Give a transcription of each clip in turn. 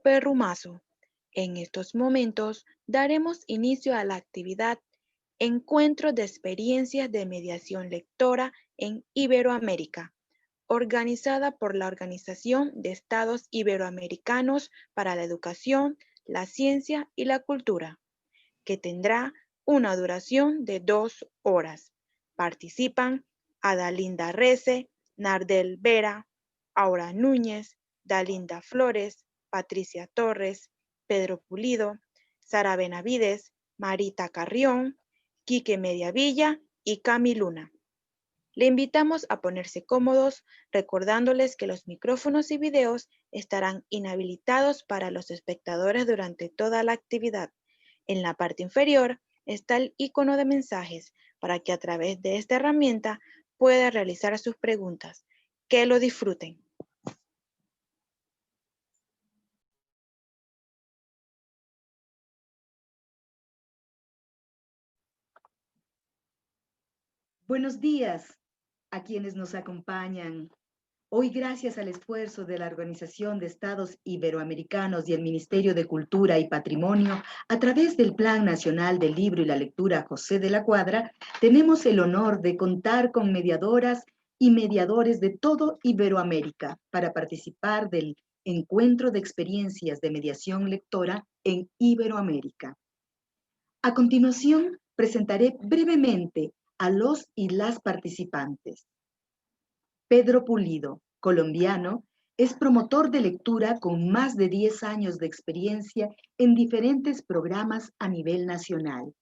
Perrumazo. En estos momentos daremos inicio a la actividad Encuentro de Experiencias de Mediación Lectora en Iberoamérica, organizada por la Organización de Estados Iberoamericanos para la Educación, la Ciencia y la Cultura, que tendrá una duración de 2 horas. Participan Adalinda Rece, Nardel Vera, Aura Núñez, Dalinda Flores, Patricia Torres, Pedro Pulido, Sara Benavides, Marita Carrión, Quique Mediavilla y Cami Luna. Le invitamos a ponerse cómodos, recordándoles que los micrófonos y videos estarán inhabilitados para los espectadores durante toda la actividad. En la parte inferior está el icono de mensajes para que a través de esta herramienta pueda realizar sus preguntas. Que lo disfruten. Buenos días a quienes nos acompañan. Hoy, gracias al esfuerzo de la Organización de Estados Iberoamericanos y el Ministerio de Cultura y Patrimonio, a través del Plan Nacional del Libro y la Lectura José de la Cuadra, tenemos el honor de contar con mediadoras y mediadores de todo Iberoamérica para participar del Encuentro de Experiencias de Mediación Lectora en Iberoamérica. A continuación, presentaré brevemente a los y las participantes. Pedro Pulido, colombiano, es promotor de lectura con más de 10 años de experiencia en diferentes programas a nivel nacional.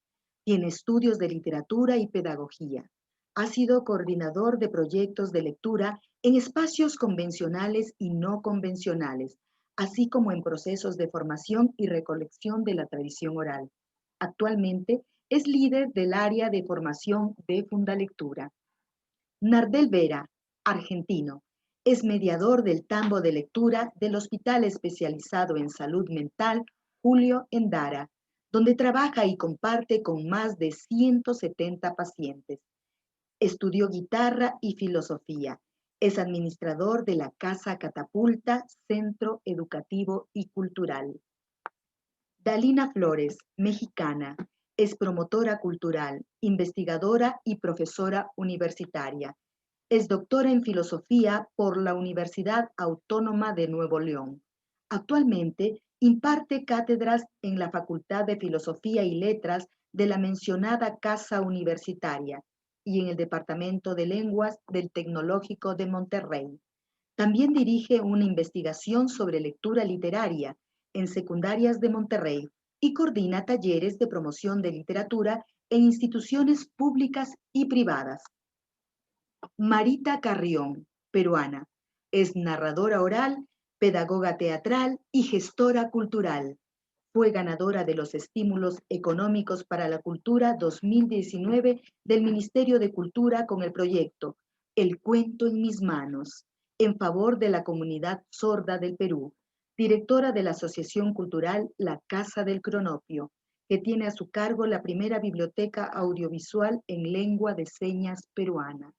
Tiene estudios de literatura y pedagogía. Ha sido coordinador de proyectos de lectura en espacios convencionales y no convencionales, así como en procesos de formación y recolección de la tradición oral. Actualmente es líder del área de formación de Fundalectura. Nardel Vera, argentino, es mediador del tambo de lectura del Hospital Especializado en Salud Mental Julio Endara, donde trabaja y comparte con más de 170 pacientes. Estudió guitarra y filosofía. Es administrador de la Casa Catapulta, Centro Educativo y Cultural. Dalina Flores, mexicana, es promotora cultural, investigadora y profesora universitaria. Es doctora en filosofía por la Universidad Autónoma de Nuevo León. Actualmente imparte cátedras en la Facultad de Filosofía y Letras de la mencionada Casa Universitaria y en el Departamento de Lenguas del Tecnológico de Monterrey. También dirige una investigación sobre lectura literaria en secundarias de Monterrey y coordina talleres de promoción de literatura en instituciones públicas y privadas. Marita Carrión, peruana, es narradora oral, pedagoga teatral y gestora cultural. Fue ganadora de los Estímulos Económicos para la Cultura 2019 del Ministerio de Cultura con el proyecto El cuento en mis manos, en favor de la comunidad sorda del Perú, directora de la Asociación Cultural La Casa del Cronopio, que tiene a su cargo la primera biblioteca audiovisual en lengua de señas peruana.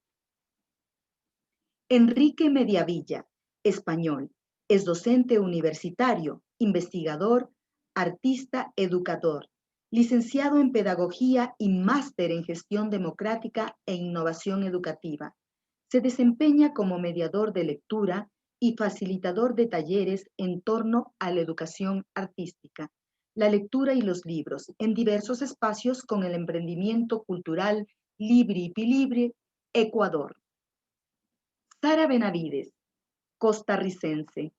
Enrique Mediavilla, español, es docente universitario, investigador, artista, educador, licenciado en Pedagogía y máster en Gestión Democrática e Innovación Educativa. Se desempeña como mediador de lectura y facilitador de talleres en torno a la educación artística, la lectura y los libros en diversos espacios con el emprendimiento cultural Libri Pilibri, Ecuador. Sara Benavides, costarricense,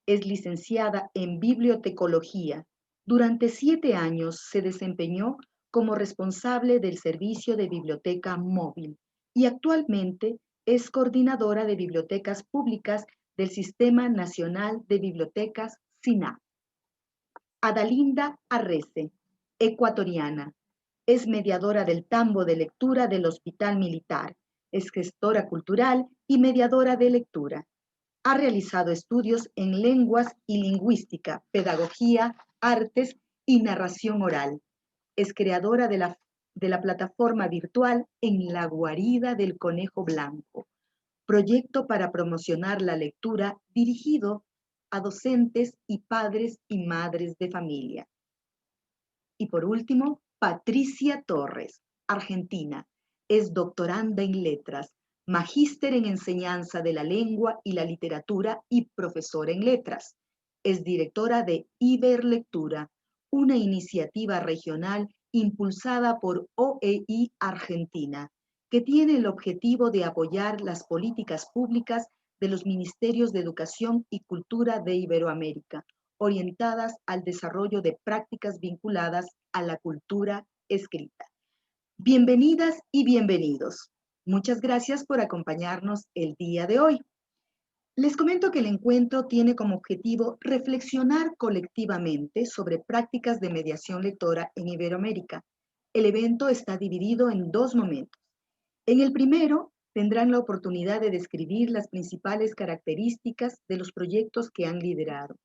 es licenciada en bibliotecología. Durante 7 años se desempeñó como responsable del servicio de biblioteca móvil y actualmente es coordinadora de bibliotecas públicas del Sistema Nacional de Bibliotecas SINAP. Adalinda Arrece, ecuatoriana, es mediadora del tambo de lectura del Hospital Militar, es gestora cultural y mediadora de lectura. Ha realizado estudios en lenguas y lingüística, pedagogía, artes y narración oral. Es creadora de la plataforma virtual En la guarida del conejo blanco, proyecto para promocionar la lectura dirigido a docentes y padres y madres de familia. Y por último, Patricia Torres, argentina. Es doctoranda en letras, magíster en enseñanza de la lengua y la literatura y profesora en letras. Es directora de Iberlectura, una iniciativa regional impulsada por OEI Argentina, que tiene el objetivo de apoyar las políticas públicas de los ministerios de Educación y Cultura de Iberoamérica, orientadas al desarrollo de prácticas vinculadas a la cultura escrita. Bienvenidas y bienvenidos. Muchas gracias por acompañarnos el día de hoy. Les comento que el encuentro tiene como objetivo reflexionar colectivamente sobre prácticas de mediación lectora en Iberoamérica. El evento está dividido en dos momentos. En el primero, tendrán la oportunidad de describir las principales características de los proyectos que han liderado.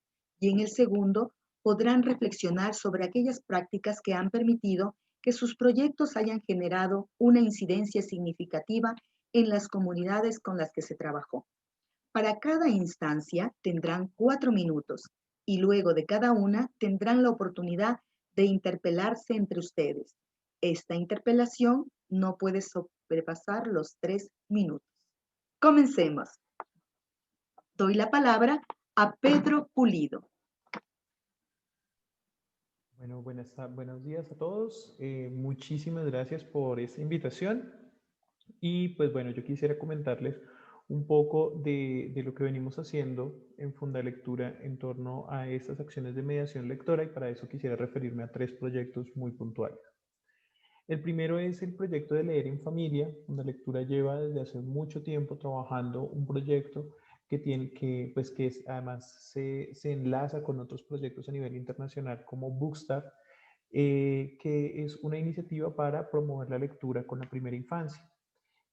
Y en el segundo, podrán reflexionar sobre aquellas prácticas que han permitido que sus proyectos hayan generado una incidencia significativa en las comunidades con las que se trabajó. Para cada instancia tendrán 4 minutos y luego de cada una tendrán la oportunidad de interpelarse entre ustedes. Esta interpelación no puede sobrepasar los 3 minutos. Comencemos. Doy la palabra a Pedro Pulido. Bueno, buenos días a todos. Muchísimas gracias por esta invitación. Y pues bueno, yo quisiera comentarles un poco de lo que venimos haciendo en Fundalectura en torno a estas acciones de mediación lectora y para eso quisiera referirme a tres proyectos muy puntuales. El primero es el proyecto de Leer en Familia. Fundalectura lleva desde hace mucho tiempo trabajando un proyecto que además se enlaza con otros proyectos a nivel internacional como Bookstart, que es una iniciativa para promover la lectura con la primera infancia.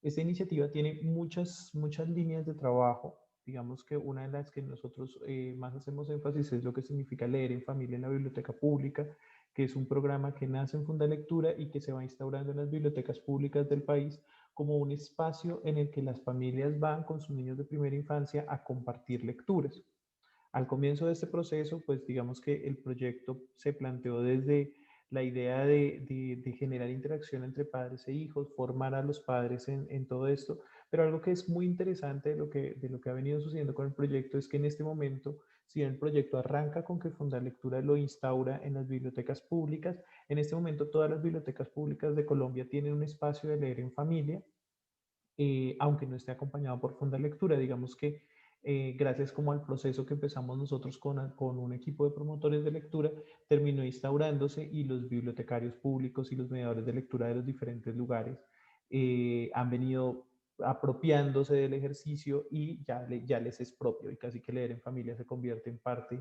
Esta iniciativa tiene muchas líneas de trabajo. Digamos que una de las que nosotros más hacemos énfasis es lo que significa leer en familia en la biblioteca pública, que es un programa que nace en Fundalectura y que se va instaurando en las bibliotecas públicas del país como un espacio en el que las familias van con sus niños de primera infancia a compartir lecturas. Al comienzo de este proceso, pues digamos que el proyecto se planteó desde la idea de generar interacción entre padres e hijos, formar a los padres en todo esto, pero algo que es muy interesante de lo que ha venido sucediendo con el proyecto es que en este momento, si bien el proyecto arranca con que Fundalectura lo instaura en las bibliotecas públicas, en este momento todas las bibliotecas públicas de Colombia tienen un espacio de leer en familia, aunque no esté acompañado por Fundalectura. Digamos que gracias como al proceso que empezamos nosotros con un equipo de promotores de lectura, terminó instaurándose y los bibliotecarios públicos y los mediadores de lectura de los diferentes lugares han venido apropiándose del ejercicio y ya les es propio y casi que leer en familia se convierte en parte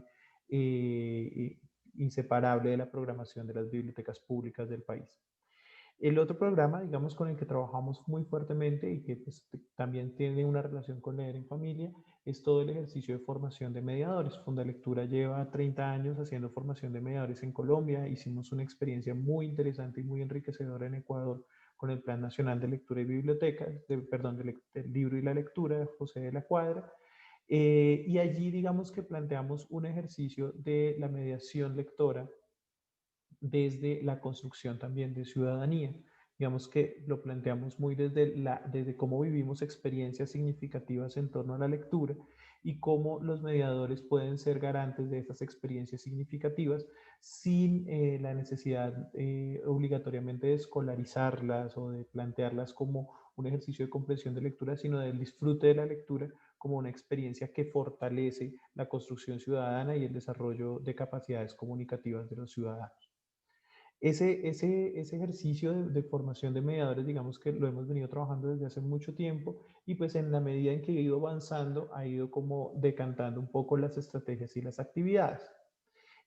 inseparable de la programación de las bibliotecas públicas del país. El otro programa, digamos, con el que trabajamos muy fuertemente y que pues, también tiene una relación con leer en familia, es todo el ejercicio de formación de mediadores. Fundalectura lleva 30 años haciendo formación de mediadores en Colombia. Hicimos una experiencia muy interesante y muy enriquecedora en Ecuador con el Plan Nacional de Lectura y Bibliotecas, del libro y la lectura de José de la Cuadra. Y allí, digamos que planteamos un ejercicio de la mediación lectora desde la construcción también de ciudadanía. Digamos que lo planteamos muy desde cómo vivimos experiencias significativas en torno a la lectura y cómo los mediadores pueden ser garantes de estas experiencias significativas sin la necesidad obligatoriamente de escolarizarlas o de plantearlas como un ejercicio de comprensión de lectura, sino del disfrute de la lectura como una experiencia que fortalece la construcción ciudadana y el desarrollo de capacidades comunicativas de los ciudadanos. Ese ejercicio de formación de mediadores, digamos que lo hemos venido trabajando desde hace mucho tiempo y pues en la medida en que he ido avanzando, ha ido como decantando un poco las estrategias y las actividades.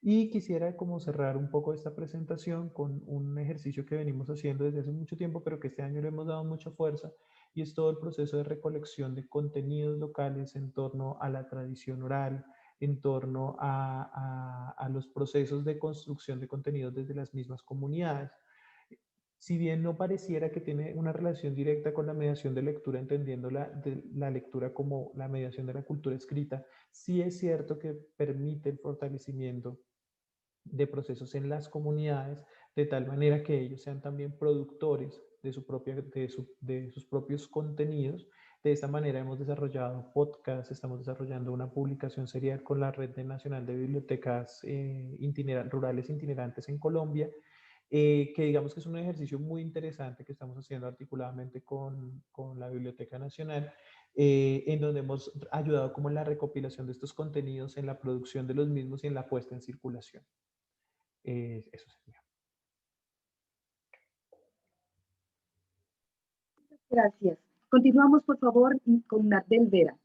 Y quisiera como cerrar un poco esta presentación con un ejercicio que venimos haciendo desde hace mucho tiempo, pero que este año le hemos dado mucha fuerza, y es todo el proceso de recolección de contenidos locales en torno a la tradición oral, en torno a los procesos de construcción de contenidos desde las mismas comunidades. Si bien no pareciera que tiene una relación directa con la mediación de lectura, entendiendo la lectura como la mediación de la cultura escrita, sí es cierto que permite el fortalecimiento de procesos en las comunidades, de tal manera que ellos sean también productores de, de sus propios contenidos. De esta manera hemos desarrollado podcasts, estamos desarrollando una publicación serial con la Red Nacional de Bibliotecas Rurales Itinerantes en Colombia, que digamos que es un ejercicio muy interesante que estamos haciendo articuladamente con la Biblioteca Nacional, en donde hemos ayudado como en la recopilación de estos contenidos, en la producción de los mismos y en la puesta en circulación. Eso sería. Gracias. Continuamos, por favor, con Nardel Vera.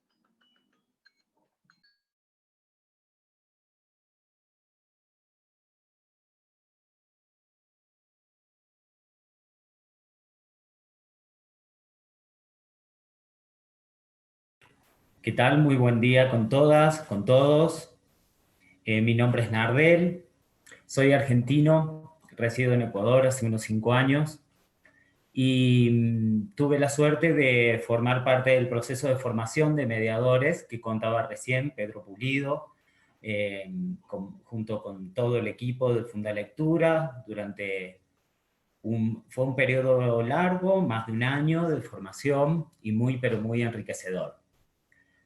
¿Qué tal? Muy buen día con todas, con todos. Mi nombre es Nardel, soy argentino, resido en Ecuador hace unos 5 años y tuve la suerte de formar parte del proceso de formación de mediadores que contaba recién Pedro Pulido, junto con todo el equipo de Fundalectura durante fue un periodo largo, más de un año de formación y muy, pero muy enriquecedor.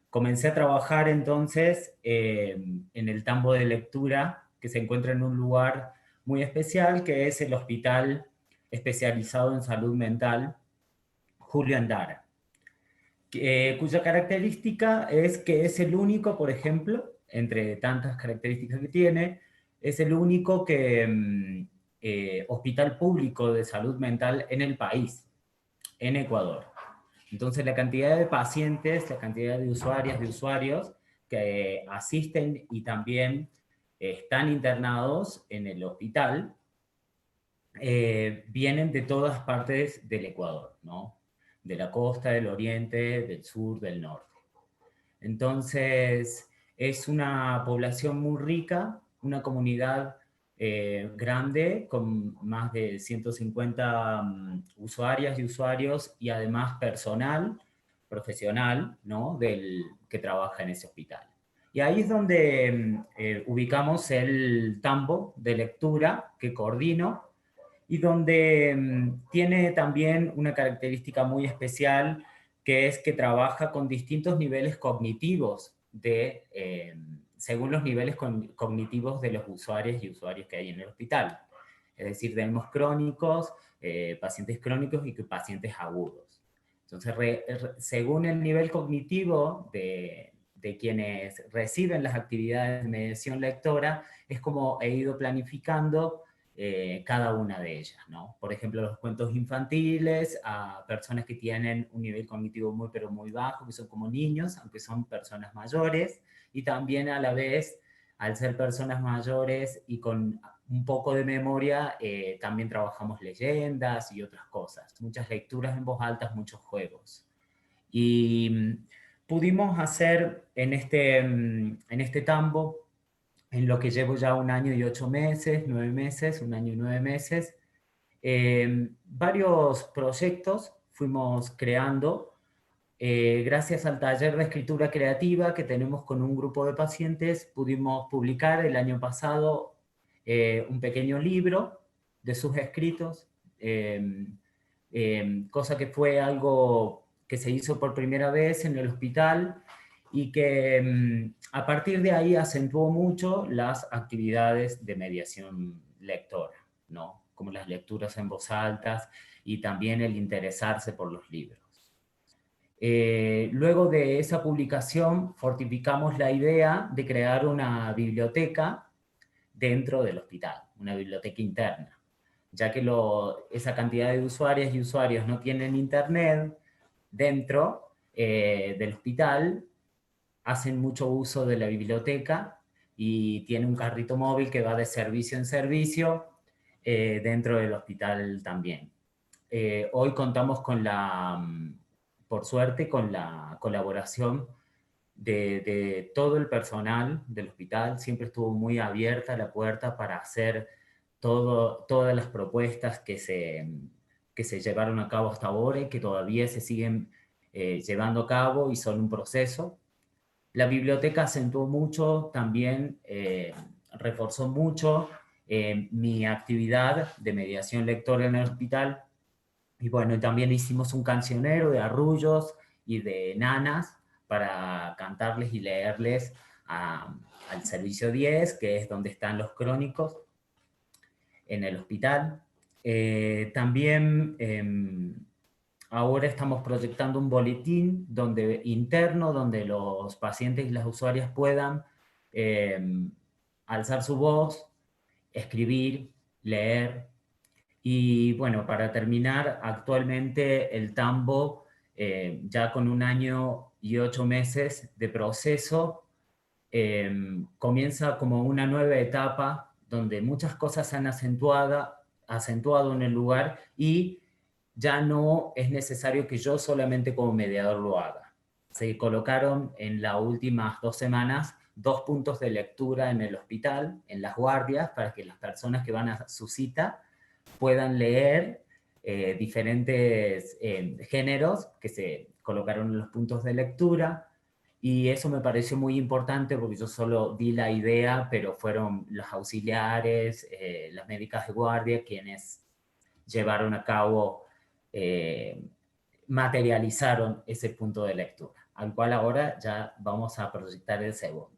Comencé a trabajar entonces en el tambo de lectura que se encuentra en un lugar muy especial, que es el Hospital Especializado en Salud Mental Julio Andara, cuya característica es que es el único, por ejemplo, entre tantas características que tiene, es el único hospital público de salud mental en el país, en Ecuador. Entonces, la cantidad de pacientes, la cantidad de usuarias, de usuarios que asisten y también están internados en el hospital, vienen de todas partes del Ecuador, ¿no? De la costa, del oriente, del sur, del norte. Entonces, es una población muy rica, una comunidad grande, con más de 150 usuarias y usuarios, y además personal, profesional, ¿no? Que trabaja en ese hospital. Y ahí es donde ubicamos el tambo de lectura que coordino, y donde tiene también una característica muy especial, que es que trabaja con distintos niveles cognitivos según los niveles cognitivos de los usuarios y usuarios que hay en el hospital. Es decir, tenemos crónicos, pacientes crónicos y pacientes agudos. Entonces, según el nivel cognitivo de quienes reciben las actividades de mediación lectora, es como he ido planificando cada una de ellas, ¿no? Por ejemplo, los cuentos infantiles a personas que tienen un nivel cognitivo muy, pero muy bajo, que son como niños, aunque son personas mayores, y también a la vez, al ser personas mayores y con un poco de memoria, también trabajamos leyendas y otras cosas, muchas lecturas en voz alta, muchos juegos. Y pudimos hacer en este tambo, en lo que llevo ya 1 año y 8 meses, 9 meses, 1 año y 9 meses, varios proyectos fuimos creando gracias al taller de escritura creativa que tenemos con un grupo de pacientes. Pudimos publicar el año pasado un pequeño libro de sus escritos, cosa que fue algo que se hizo por primera vez en el hospital, y que a partir de ahí acentuó mucho las actividades de mediación lectora, ¿no? Como las lecturas en voz alta y también el interesarse por los libros. Luego de esa publicación, fortificamos la idea de crear una biblioteca dentro del hospital, una biblioteca interna, ya que esa cantidad de usuarias y usuarios no tienen internet dentro del hospital, hacen mucho uso de la biblioteca y tiene un carrito móvil que va de servicio en servicio dentro del hospital también. Hoy contamos por suerte, con la colaboración de todo el personal del hospital. Siempre estuvo muy abierta la puerta para hacer todas las propuestas que que se llevaron a cabo hasta ahora y que todavía se siguen llevando a cabo y son un proceso. La biblioteca acentuó mucho, también reforzó mucho mi actividad de mediación lectora en el hospital. Y bueno, también hicimos un cancionero de arrullos y de nanas para cantarles y leerles al servicio 10, que es donde están los crónicos en el hospital. También ahora estamos proyectando un boletín interno donde los pacientes y las usuarias puedan alzar su voz, escribir, leer. Y bueno, para terminar, actualmente el Tambo, ya con 1 año y 8 meses de proceso, comienza como una nueva etapa donde muchas cosas se han acentuado en el lugar y ya no es necesario que yo solamente como mediador lo haga. Se colocaron en las últimas 2 semanas 2 puntos de lectura en el hospital, en las guardias, para que las personas que van a su cita puedan leer diferentes géneros que se colocaron en los puntos de lectura. Y eso me pareció muy importante porque yo solo di la idea, pero fueron los auxiliares, las médicas de guardia, quienes llevaron a cabo, materializaron ese punto de lectura, al cual ahora ya vamos a proyectar el segundo.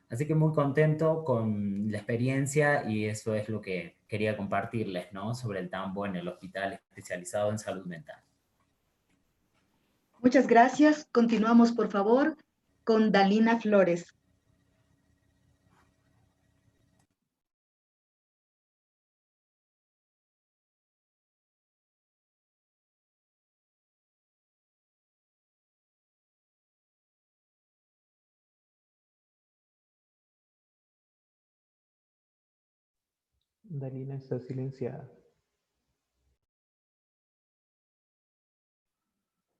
Así que muy contento con la experiencia y eso es lo que quería compartirles, ¿no? Sobre el Tambo en el hospital especializado en salud mental. Muchas gracias. Continuamos, por favor, con Dalina Flores. Dalina está silenciada.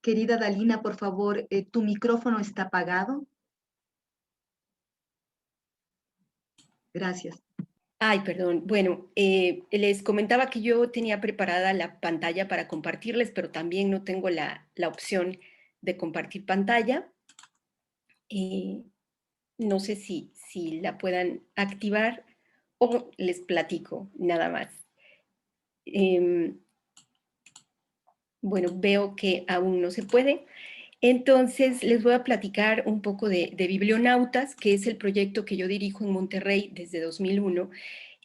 Querida Dalina, por favor, ¿tu micrófono está apagado? Gracias. Ay, perdón. Bueno, les comentaba que yo tenía preparada la pantalla para compartirles, pero también no tengo la opción de compartir pantalla. No sé si la puedan activar o les platico nada más. Bueno, veo que aún no se puede. Entonces, les voy a platicar un poco de Biblionautas, que es el proyecto que yo dirijo en Monterrey desde 2001,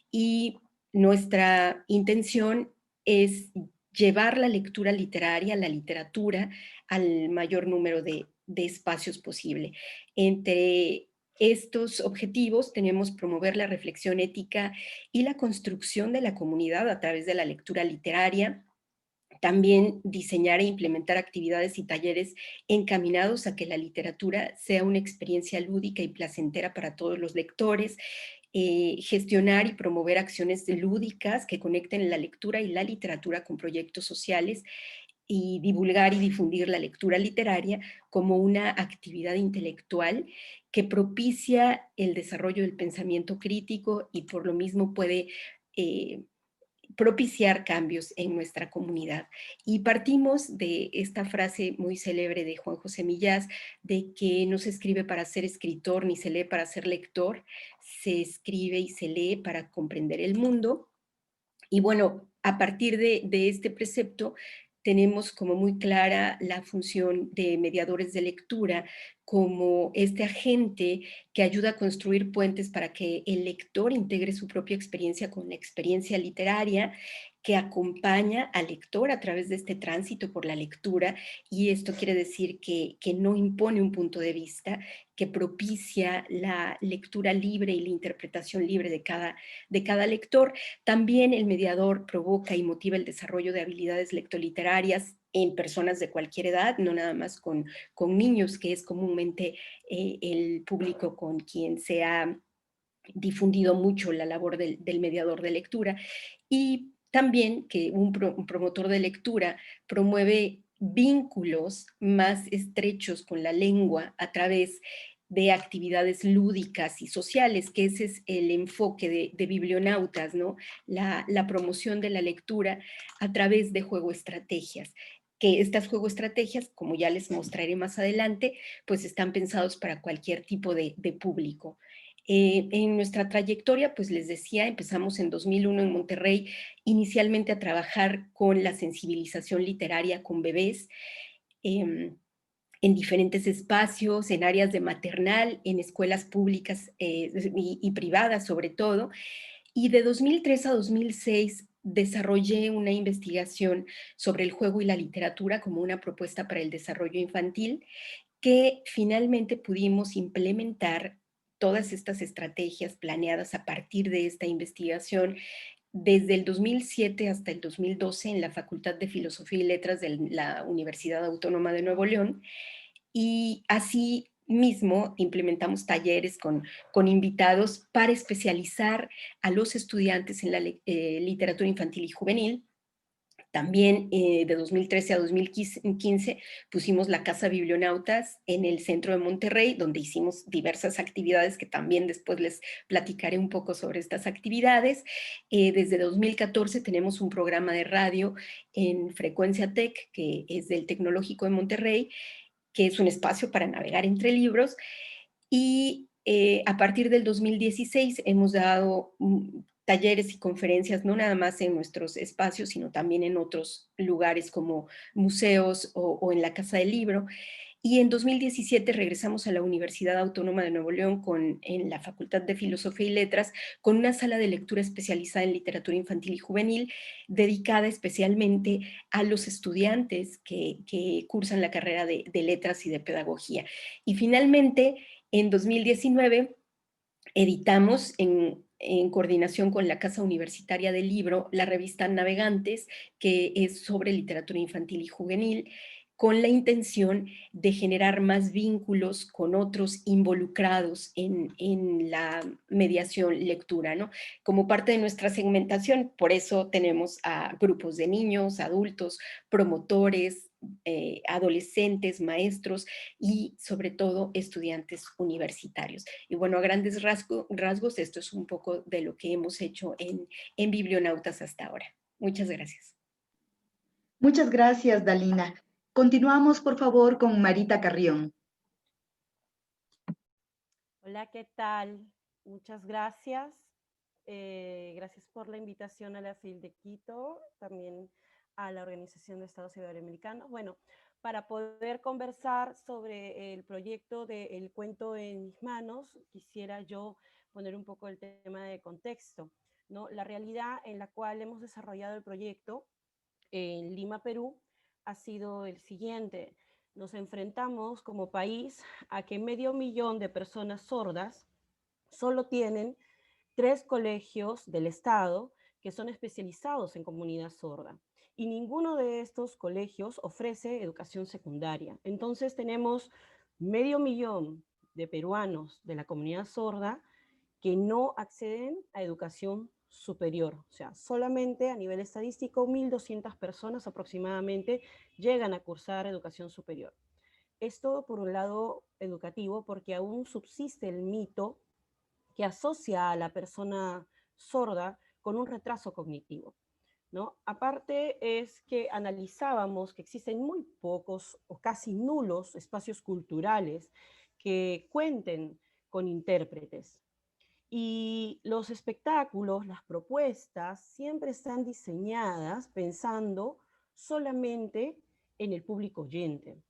y nuestra intención es llevar la lectura literaria, la literatura, al mayor número de espacios posible. Entre estos objetivos tenemos promover la reflexión ética y la construcción de la comunidad a través de la lectura literaria. También diseñar e implementar actividades y talleres encaminados a que la literatura sea una experiencia lúdica y placentera para todos los lectores, gestionar y promover acciones lúdicas que conecten la lectura y la literatura con proyectos sociales y divulgar y difundir la lectura literaria como una actividad intelectual que propicia el desarrollo del pensamiento crítico y por lo mismo puede propiciar cambios en nuestra comunidad. Y partimos de esta frase muy célebre de Juan José Millás, de que no se escribe para ser escritor ni se lee para ser lector, se escribe y se lee para comprender el mundo. Y bueno, a partir de este precepto, tenemos como muy clara la función de mediadores de lectura como este agente que ayuda a construir puentes para que el lector integre su propia experiencia con la experiencia literaria, que acompaña al lector a través de este tránsito por la lectura, y esto quiere decir que no impone un punto de vista, que propicia la lectura libre y la interpretación libre de cada lector. También el mediador provoca y motiva el desarrollo de habilidades lectoliterarias en personas de cualquier edad, no nada más con niños, que es comúnmente el público con quien se ha difundido mucho la labor del mediador de lectura. Y también que un promotor de lectura promueve vínculos más estrechos con la lengua a través de actividades lúdicas y sociales, que ese es el enfoque de Biblionautas, ¿no? La promoción de la lectura a través de juego-estrategias, que estas juego-estrategias, como ya les mostraré más adelante, pues están pensados para cualquier tipo de público. En nuestra trayectoria, pues les decía, empezamos en 2001 en Monterrey, inicialmente a trabajar con la sensibilización literaria con bebés, en diferentes espacios, en áreas de maternal, en escuelas públicas y privadas sobre todo. Y de 2003 a 2006 desarrollé una investigación sobre el juego y la literatura como una propuesta para el desarrollo infantil, que finalmente pudimos implementar todas estas estrategias planeadas a partir de esta investigación desde el 2007 hasta el 2012 en la Facultad de Filosofía y Letras de la Universidad Autónoma de Nuevo León, y así mismo implementamos talleres con invitados para especializar a los estudiantes en la literatura infantil y juvenil. También de 2013 a 2015 pusimos la Casa Biblionautas en el centro de Monterrey, donde hicimos diversas actividades que también después les platicaré un poco sobre estas actividades. Desde 2014 tenemos un programa de radio en Frecuencia Tech, que es del Tecnológico de Monterrey, que es un espacio para navegar entre libros, y a partir del 2016 hemos dado talleres y conferencias, no nada más en nuestros espacios, sino también en otros lugares como museos o en la Casa del Libro. Y en 2017 regresamos a la Universidad Autónoma de Nuevo León en la Facultad de Filosofía y Letras con una sala de lectura especializada en literatura infantil y juvenil, dedicada especialmente a los estudiantes que cursan la carrera de letras y de pedagogía. Y finalmente, en 2019, editamos en coordinación con la Casa Universitaria del Libro la revista Navegantes, que es sobre literatura infantil y juvenil, con la intención de generar más vínculos con otros involucrados en la mediación lectura, ¿no? Como parte de nuestra segmentación, por eso tenemos a grupos de niños, adultos, promotores, adolescentes, maestros y sobre todo estudiantes universitarios. Y bueno, a grandes rasgos, esto es un poco de lo que hemos hecho en Biblionautas hasta ahora. Muchas gracias. Muchas gracias, Dalina. Continuamos, por favor, con Marita Carrión. Hola, ¿qué tal? Muchas gracias. Gracias por la invitación a la FIL de Quito, también a la Organización de Estados Iberoamericanos. Bueno, para poder conversar sobre el proyecto de El cuento en mis manos, quisiera yo poner un poco el tema de contexto, ¿no? La realidad en la cual hemos desarrollado el proyecto en Lima, Perú, ha sido el siguiente. Nos enfrentamos como país a que 500.000 de personas sordas solo tienen 3 colegios del Estado que son especializados en comunidad sorda. Y ninguno de estos colegios ofrece educación secundaria. Entonces tenemos 500.000 de peruanos de la comunidad sorda que no acceden a educación superior. O sea, solamente a nivel estadístico 1.200 personas aproximadamente llegan a cursar educación superior. Esto por un lado educativo, porque aún subsiste el mito que asocia a la persona sorda con un retraso cognitivo, ¿no? Aparte es que analizábamos que existen muy pocos o casi nulos espacios culturales que cuenten con intérpretes. Y los espectáculos, las propuestas, siempre están diseñadas pensando solamente en el público oyente.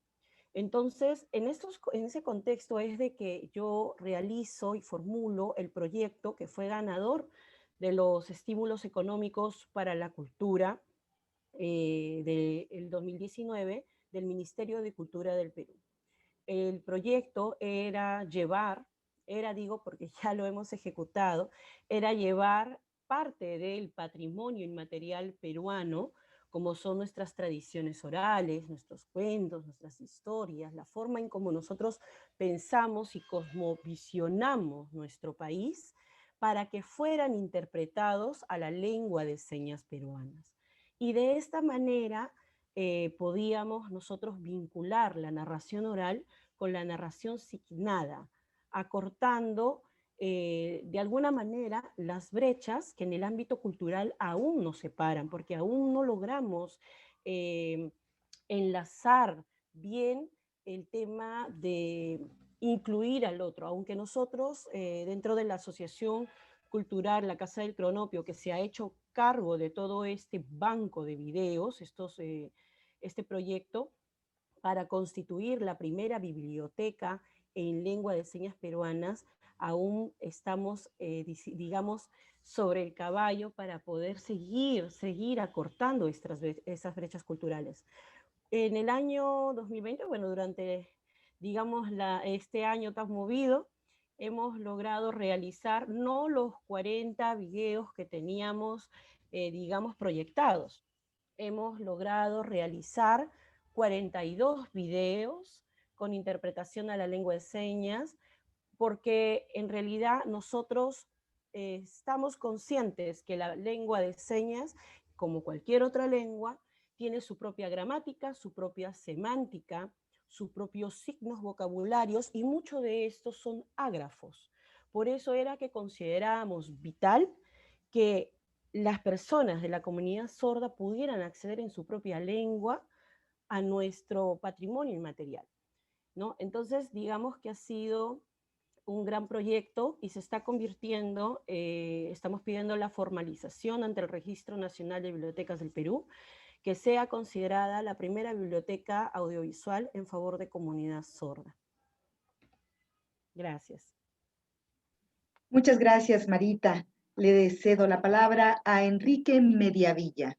Entonces, en ese contexto es de que yo realizo y formulo el proyecto que fue ganador de los estímulos económicos para la cultura del 2019 del Ministerio de Cultura del Perú. El proyecto digo porque ya lo hemos ejecutado, era llevar parte del patrimonio inmaterial peruano, como son nuestras tradiciones orales, nuestros cuentos, nuestras historias, la forma en cómo nosotros pensamos y cosmovisionamos nuestro país, para que fueran interpretados a la lengua de señas peruanas. Y de esta manera podíamos nosotros vincular la narración oral con la narración signada, acortando de alguna manera las brechas que en el ámbito cultural aún nos separan, porque aún no logramos enlazar bien el tema de incluir al otro, aunque nosotros dentro de la Asociación Cultural La Casa del Cronopio, que se ha hecho cargo de todo este banco de videos, este proyecto, para constituir la primera biblioteca en lengua de señas peruanas, aún estamos, digamos, sobre el caballo para poder seguir acortando esas brechas culturales. En el año 2020, bueno, durante, digamos, este año tan movido, hemos logrado realizar no los 40 videos que teníamos, digamos, proyectados. Hemos logrado realizar 42 videos con interpretación a la lengua de señas, porque en realidad nosotros estamos conscientes que la lengua de señas, como cualquier otra lengua, tiene su propia gramática, su propia semántica, sus propios signos vocabularios, y muchos de estos son ágrafos. Por eso era que considerábamos vital que las personas de la comunidad sorda pudieran acceder en su propia lengua a nuestro patrimonio inmaterial, ¿no? Entonces, digamos que ha sido un gran proyecto y se está convirtiendo, estamos pidiendo la formalización ante el Registro Nacional de Bibliotecas del Perú, que sea considerada la primera biblioteca audiovisual en favor de comunidad sorda. Gracias. Muchas gracias, Marita. Le cedo la palabra a Enrique Mediavilla.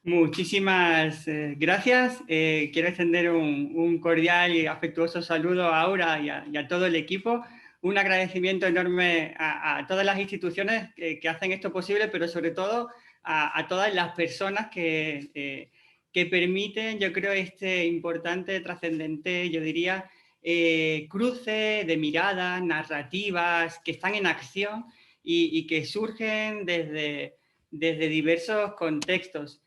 Muchísimas gracias. Quiero extender un cordial y afectuoso saludo a Aura y a todo el equipo. Un agradecimiento enorme a todas las instituciones que hacen esto posible, pero sobre todo a todas las personas que permiten, yo creo, este importante, trascendente, yo diría, cruce de miradas, narrativas, que están en acción y que surgen desde diversos contextos.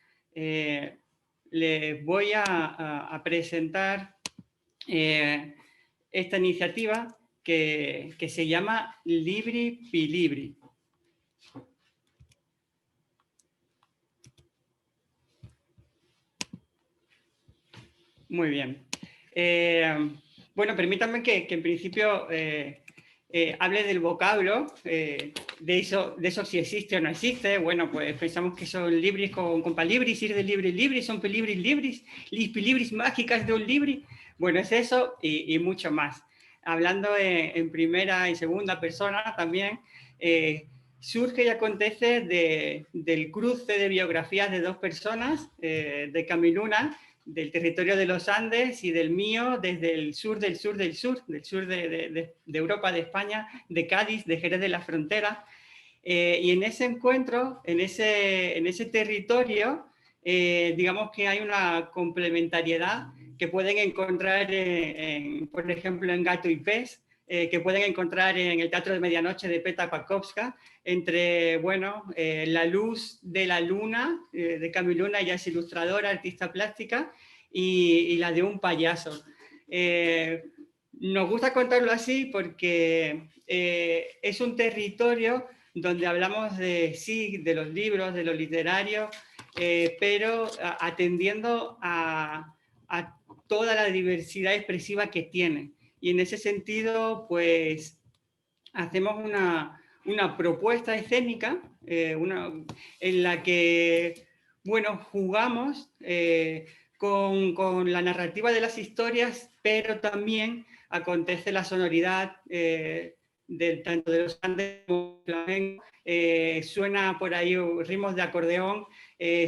Les voy a presentar esta iniciativa que se llama Libri Pilibri. Muy bien. Bueno, permítanme que en principio hable del vocablo, de eso si existe o no existe. Bueno, pues pensamos que son libris con palibris, ir de libris, son pelibris libris, pilibris mágicas de un libri. Bueno, es eso y mucho más. Hablando en primera y segunda persona también, surge y acontece del cruce de biografías de dos personas, de Camiluna, del territorio de los Andes, y del mío desde el sur del sur del sur, del sur de Europa, de España, de Cádiz, de Jerez de la Frontera. Y en ese encuentro, en ese territorio, digamos que hay una complementariedad que pueden encontrar, por ejemplo, en Gato y Pez, que pueden encontrar en el Teatro de Medianoche de Peta Pakowska, entre, bueno, La luz de la luna, de Camiluna, ella es ilustradora, artista plástica, y la de un payaso. Nos gusta contarlo así porque es un territorio donde hablamos de los libros, de lo literario, pero atendiendo a toda la diversidad expresiva que tiene. Y en ese sentido, pues, hacemos una propuesta escénica en la que, bueno, jugamos con la narrativa de las historias, pero también acontece la sonoridad tanto de los Andes como del flamenco. Suena por ahí ritmos de acordeón,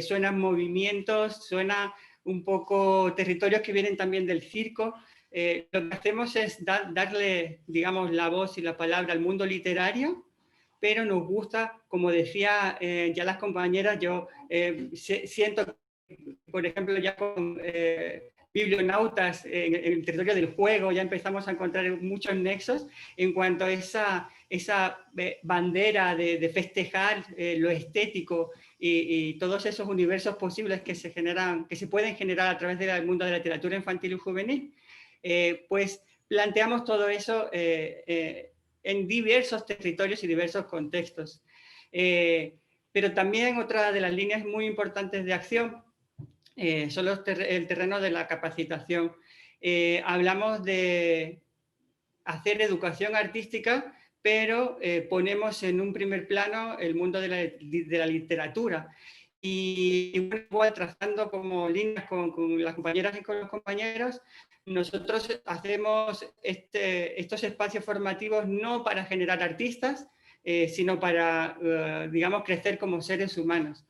suenan movimientos, suena un poco territorios que vienen también del circo. Lo que hacemos es darle, digamos, la voz y la palabra al mundo literario, pero nos gusta, como decía ya las compañeras, yo siento, por ejemplo, ya con biblionautas en el territorio del juego, ya empezamos a encontrar muchos nexos en cuanto a esa bandera de festejar lo estético y todos esos universos posibles que se pueden generar a través del mundo de la literatura infantil y juvenil. Pues planteamos todo eso en diversos territorios y diversos contextos. Pero también otra de las líneas muy importantes de acción son el terreno de la capacitación. Hablamos de hacer educación artística, pero ponemos en un primer plano el mundo de la literatura. Y igual trazando como líneas con las compañeras y con los compañeros, nosotros hacemos estos espacios formativos no para generar artistas, sino para, digamos, crecer como seres humanos.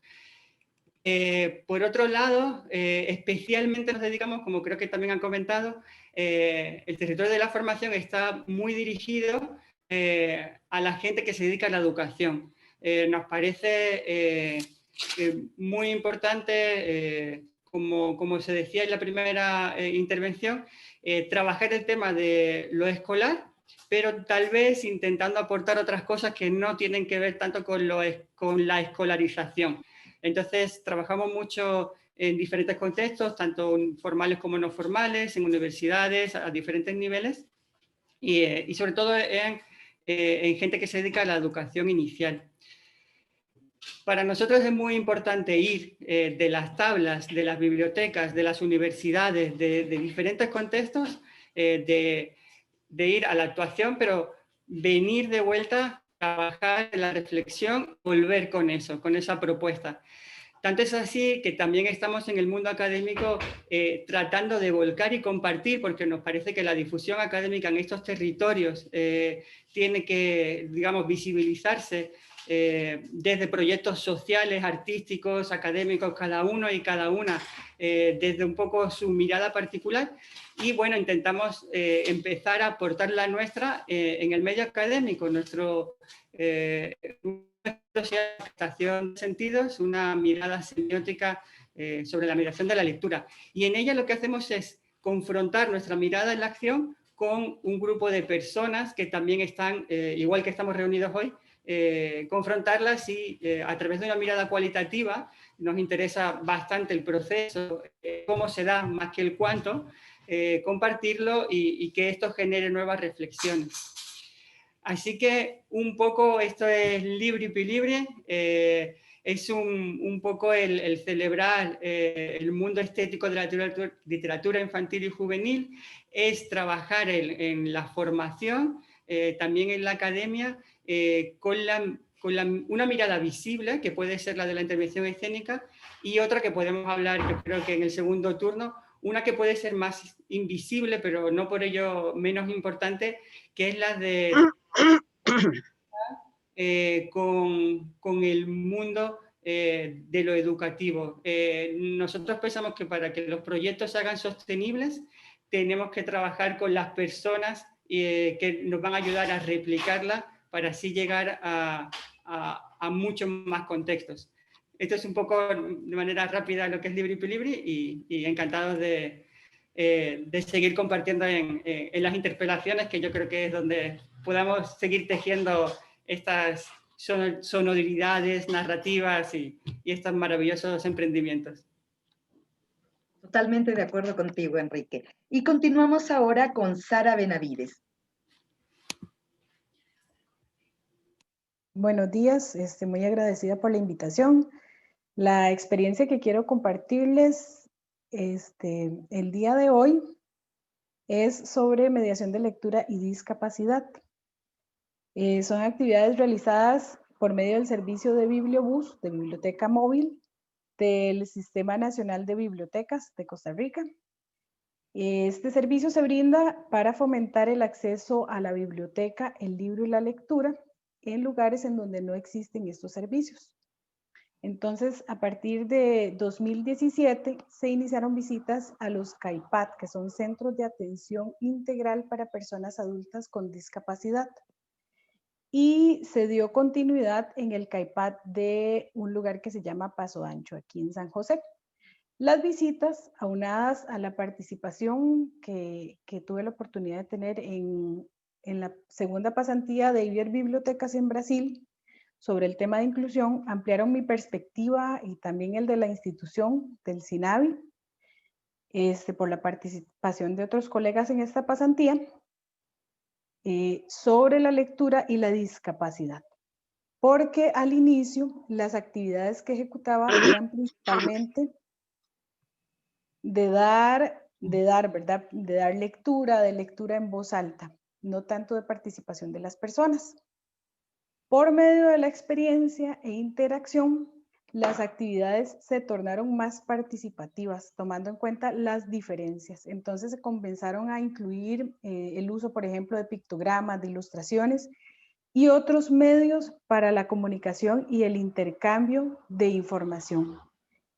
Por otro lado, especialmente nos dedicamos, como creo que también han comentado, el territorio de la formación está muy dirigido a la gente que se dedica a la educación. Nos parece muy importante, como se decía en la primera intervención, trabajar el tema de lo escolar, pero tal vez intentando aportar otras cosas que no tienen que ver tanto con la escolarización. Entonces, trabajamos mucho en diferentes contextos, tanto formales como no formales, en universidades, a diferentes niveles, y sobre todo en gente que se dedica a la educación inicial. Para nosotros es muy importante ir de las tablas, de las bibliotecas, de las universidades, de diferentes contextos, de ir a la actuación, pero venir de vuelta, trabajar en la reflexión, volver con eso, con esa propuesta. Tanto es así que también estamos en el mundo académico tratando de volcar y compartir, porque nos parece que la difusión académica en estos territorios tiene que, digamos, visibilizarse desde proyectos sociales, artísticos, académicos, cada uno y cada una, desde un poco su mirada particular. Y bueno, intentamos empezar a aportar la nuestra en el medio académico, nuestro captación de sentidos, una mirada semiótica sobre la mediación de la lectura. Y en ella lo que hacemos es confrontar nuestra mirada en la acción con un grupo de personas que también están, igual que estamos reunidos hoy, confrontarlas y a través de una mirada cualitativa nos interesa bastante el proceso, cómo se da más que el cuánto, compartirlo y que esto genere nuevas reflexiones. Así que un poco esto es Libri pi Libri, es un poco el celebrar el mundo estético de la literatura infantil y juvenil, es trabajar en la formación, también en la academia, con una mirada visible, que puede ser la de la intervención escénica, y otra que podemos hablar, yo creo que en el segundo turno, una que puede ser más invisible, pero no por ello menos importante, que es la de con el mundo de lo educativo. Nosotros pensamos que para que los proyectos se hagan sostenibles, tenemos que trabajar con las personas que nos van a ayudar a replicarla para así llegar a muchos más contextos. Esto es un poco de manera rápida lo que es Libri pi Libri y encantados de seguir compartiendo en las interpelaciones, que yo creo que es donde podamos seguir tejiendo estas sonoridades, narrativas y estos maravillosos emprendimientos. Totalmente de acuerdo contigo, Enrique. Y continuamos ahora con Sara Benavides. Buenos días, muy agradecida por la invitación. La experiencia que quiero compartirles el día de hoy es sobre mediación de lectura y discapacidad. Son actividades realizadas por medio del servicio de Bibliobús, de biblioteca móvil, del Sistema Nacional de Bibliotecas de Costa Rica. Este servicio se brinda para fomentar el acceso a la biblioteca, el libro y la lectura en lugares en donde no existen estos servicios. Entonces, a partir de 2017 se iniciaron visitas a los CAIPAD, que son Centros de Atención Integral para Personas Adultas con Discapacidad. Y se dio continuidad en el CAIPAD de un lugar que se llama Paso Ancho, aquí en San José. Las visitas, aunadas a la participación que tuve la oportunidad de tener en la segunda pasantía de IBER Bibliotecas en Brasil, sobre el tema de inclusión, ampliaron mi perspectiva y también el de la institución del SINAVI, por la participación de otros colegas en esta pasantía, sobre la lectura y la discapacidad. Porque al inicio las actividades que ejecutaba eran principalmente de dar lectura, de lectura en voz alta, no tanto de participación de las personas. Por medio de la experiencia e interacción, las actividades se tornaron más participativas, tomando en cuenta las diferencias. Entonces se comenzaron a incluir el uso, por ejemplo, de pictogramas, de ilustraciones y otros medios para la comunicación y el intercambio de información.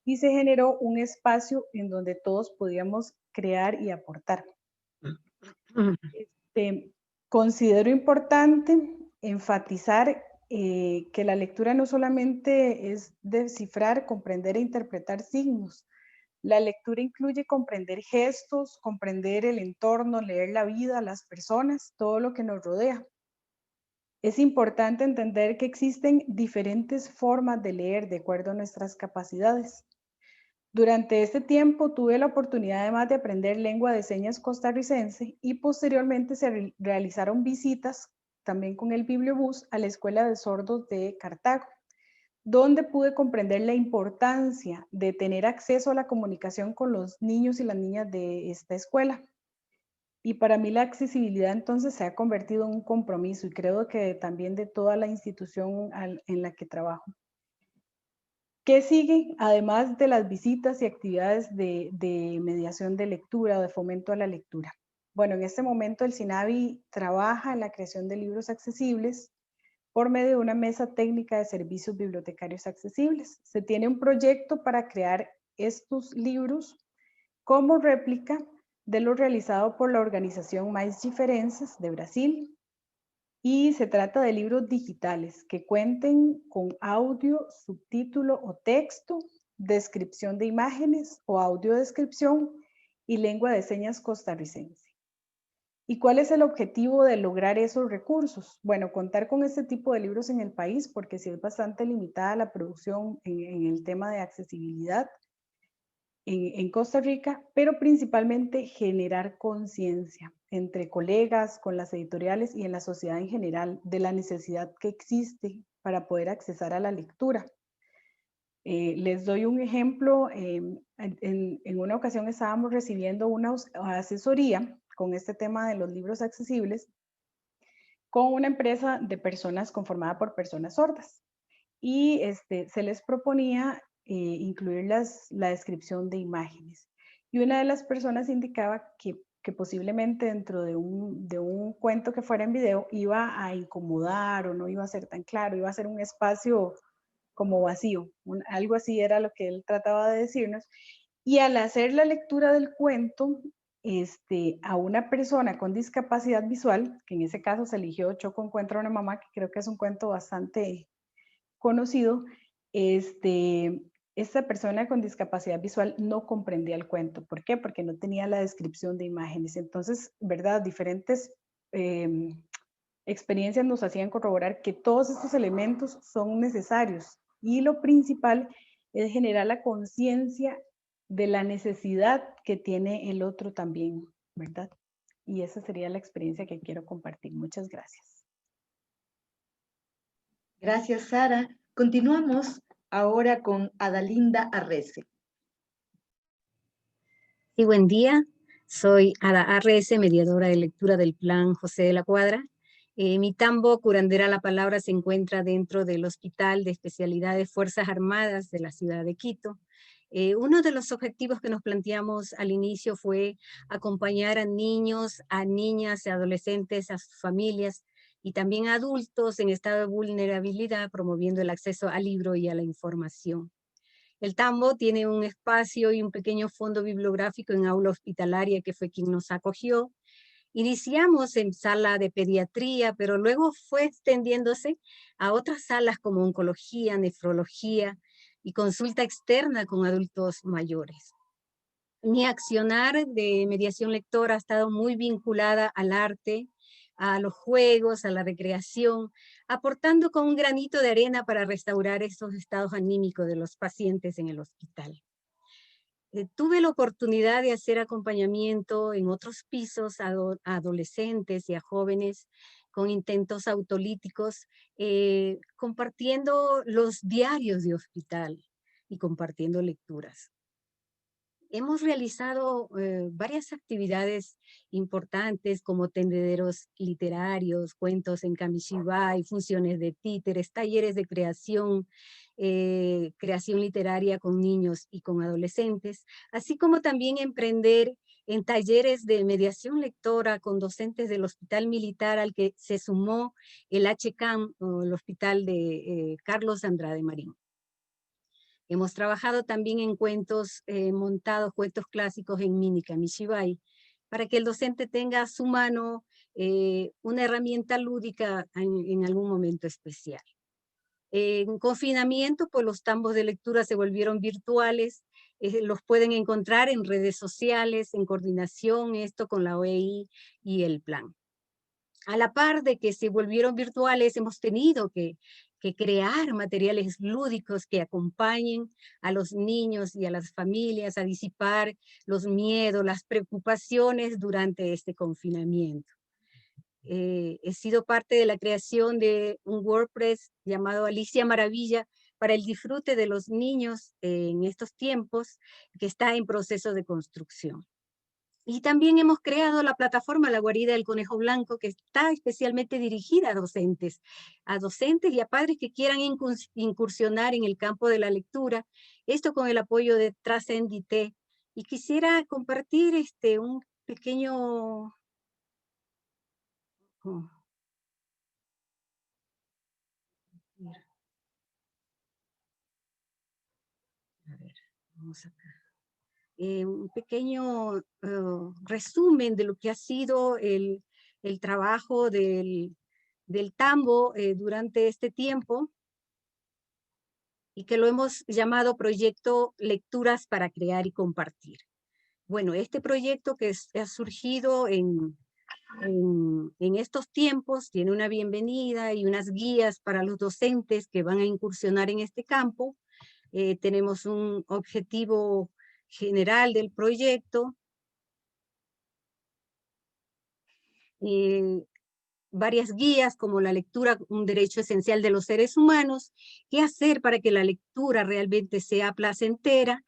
Y se generó un espacio en donde todos podíamos crear y aportar. Considero importante enfatizar que la lectura no solamente es descifrar, comprender e interpretar signos. La lectura incluye comprender gestos, comprender el entorno, leer la vida, las personas, todo lo que nos rodea. Es importante entender que existen diferentes formas de leer de acuerdo a nuestras capacidades. Durante este tiempo tuve la oportunidad además de aprender lengua de señas costarricense y posteriormente se realizaron visitas también con el Bibliobús a la Escuela de Sordos de Cartago, donde pude comprender la importancia de tener acceso a la comunicación con los niños y las niñas de esta escuela. Y para mí la accesibilidad entonces se ha convertido en un compromiso y creo que también de toda la institución en la que trabajo. ¿Qué sigue? Además de las visitas y actividades de mediación de lectura o de fomento a la lectura. Bueno, en este momento el SINAVI trabaja en la creación de libros accesibles por medio de una mesa técnica de servicios bibliotecarios accesibles. Se tiene un proyecto para crear estos libros como réplica de lo realizado por la organización Mais Diferenças de Brasil. Y se trata de libros digitales que cuenten con audio, subtítulo o texto, descripción de imágenes o audiodescripción y lengua de señas costarricense. ¿Y cuál es el objetivo de lograr esos recursos? Bueno, contar con este tipo de libros en el país, porque sí es bastante limitada la producción en el tema de accesibilidad en Costa Rica, pero principalmente generar conciencia entre colegas, con las editoriales y en la sociedad en general de la necesidad que existe para poder accesar a la lectura. Les doy un ejemplo. En una ocasión estábamos recibiendo una asesoría con este tema de los libros accesibles con una empresa de personas conformada por personas sordas. Y se les proponía incluir la descripción de imágenes. Y una de las personas indicaba que posiblemente dentro de un cuento que fuera en video iba a incomodar o no iba a ser tan claro, iba a ser un espacio como vacío, algo así era lo que él trataba de decirnos. Y al hacer la lectura del cuento, a una persona con discapacidad visual, que en ese caso se eligió Choco encuentra una mamá, que creo que es un cuento bastante conocido, esta persona con discapacidad visual no comprendía el cuento. ¿Por qué? Porque no tenía la descripción de imágenes. Entonces, ¿verdad? Diferentes experiencias nos hacían corroborar que todos estos elementos son necesarios y lo principal es generar la conciencia de la necesidad que tiene el otro también, ¿verdad? Y esa sería la experiencia que quiero compartir. Muchas gracias. Gracias, Sara. Continuamos ahora con Adalinda Arrece. Sí, buen día. Soy Ada Arrece, mediadora de lectura del Plan José de la Cuadra. Mi tambo, curandera la palabra, se encuentra dentro del Hospital de Especialidades Fuerzas Armadas de la ciudad de Quito. Uno de los objetivos que nos planteamos al inicio fue acompañar a niños, a niñas, a adolescentes, a sus familias y también a adultos en estado de vulnerabilidad, promoviendo el acceso al libro y a la información. El tambo tiene un espacio y un pequeño fondo bibliográfico en aula hospitalaria que fue quien nos acogió. Iniciamos en sala de pediatría, pero luego fue extendiéndose a otras salas como oncología, nefrología y consulta externa con adultos mayores. Mi accionar de mediación lectora ha estado muy vinculada al arte, a los juegos, a la recreación, aportando con un granito de arena para restaurar esos estados anímicos de los pacientes en el hospital. Tuve la oportunidad de hacer acompañamiento en otros pisos a adolescentes y a jóvenes con intentos autolíticos, compartiendo los diarios de hospital y compartiendo lecturas. Hemos realizado varias actividades importantes como tendederos literarios, cuentos en kamishibai, funciones de títeres, talleres de creación literaria con niños y con adolescentes, así como también emprender en talleres de mediación lectora con docentes del Hospital Militar al que se sumó el HCAM, o el Hospital de Carlos Andrade Marín. Hemos trabajado también en cuentos montados, cuentos clásicos en mini kamishibai, para que el docente tenga a su mano una herramienta lúdica en algún momento especial. En confinamiento, pues los tambos de lectura se volvieron virtuales, los pueden encontrar en redes sociales, en coordinación esto con la OEI y el plan. A la par de que se volvieron virtuales, hemos tenido que crear materiales lúdicos que acompañen a los niños y a las familias a disipar los miedos, las preocupaciones durante este confinamiento. He sido parte de la creación de un WordPress llamado Alicia Maravilla para el disfrute de los niños en estos tiempos, que está en proceso de construcción. Y también hemos creado la plataforma La Guarida del Conejo Blanco, que está especialmente dirigida a docentes y a padres que quieran incursionar en el campo de la lectura, esto con el apoyo de Trascendité. Y quisiera compartir un pequeño... A ver, vamos acá. Un pequeño resumen de lo que ha sido el trabajo del tambo durante este tiempo, y que lo hemos llamado Proyecto Lecturas para Crear y Compartir. Bueno, este proyecto que ha surgido en estos tiempos tiene una bienvenida y unas guías para los docentes que van a incursionar en este campo. Tenemos un objetivo general del proyecto, varias guías como la lectura, un derecho esencial de los seres humanos, qué hacer para que la lectura realmente sea placentera,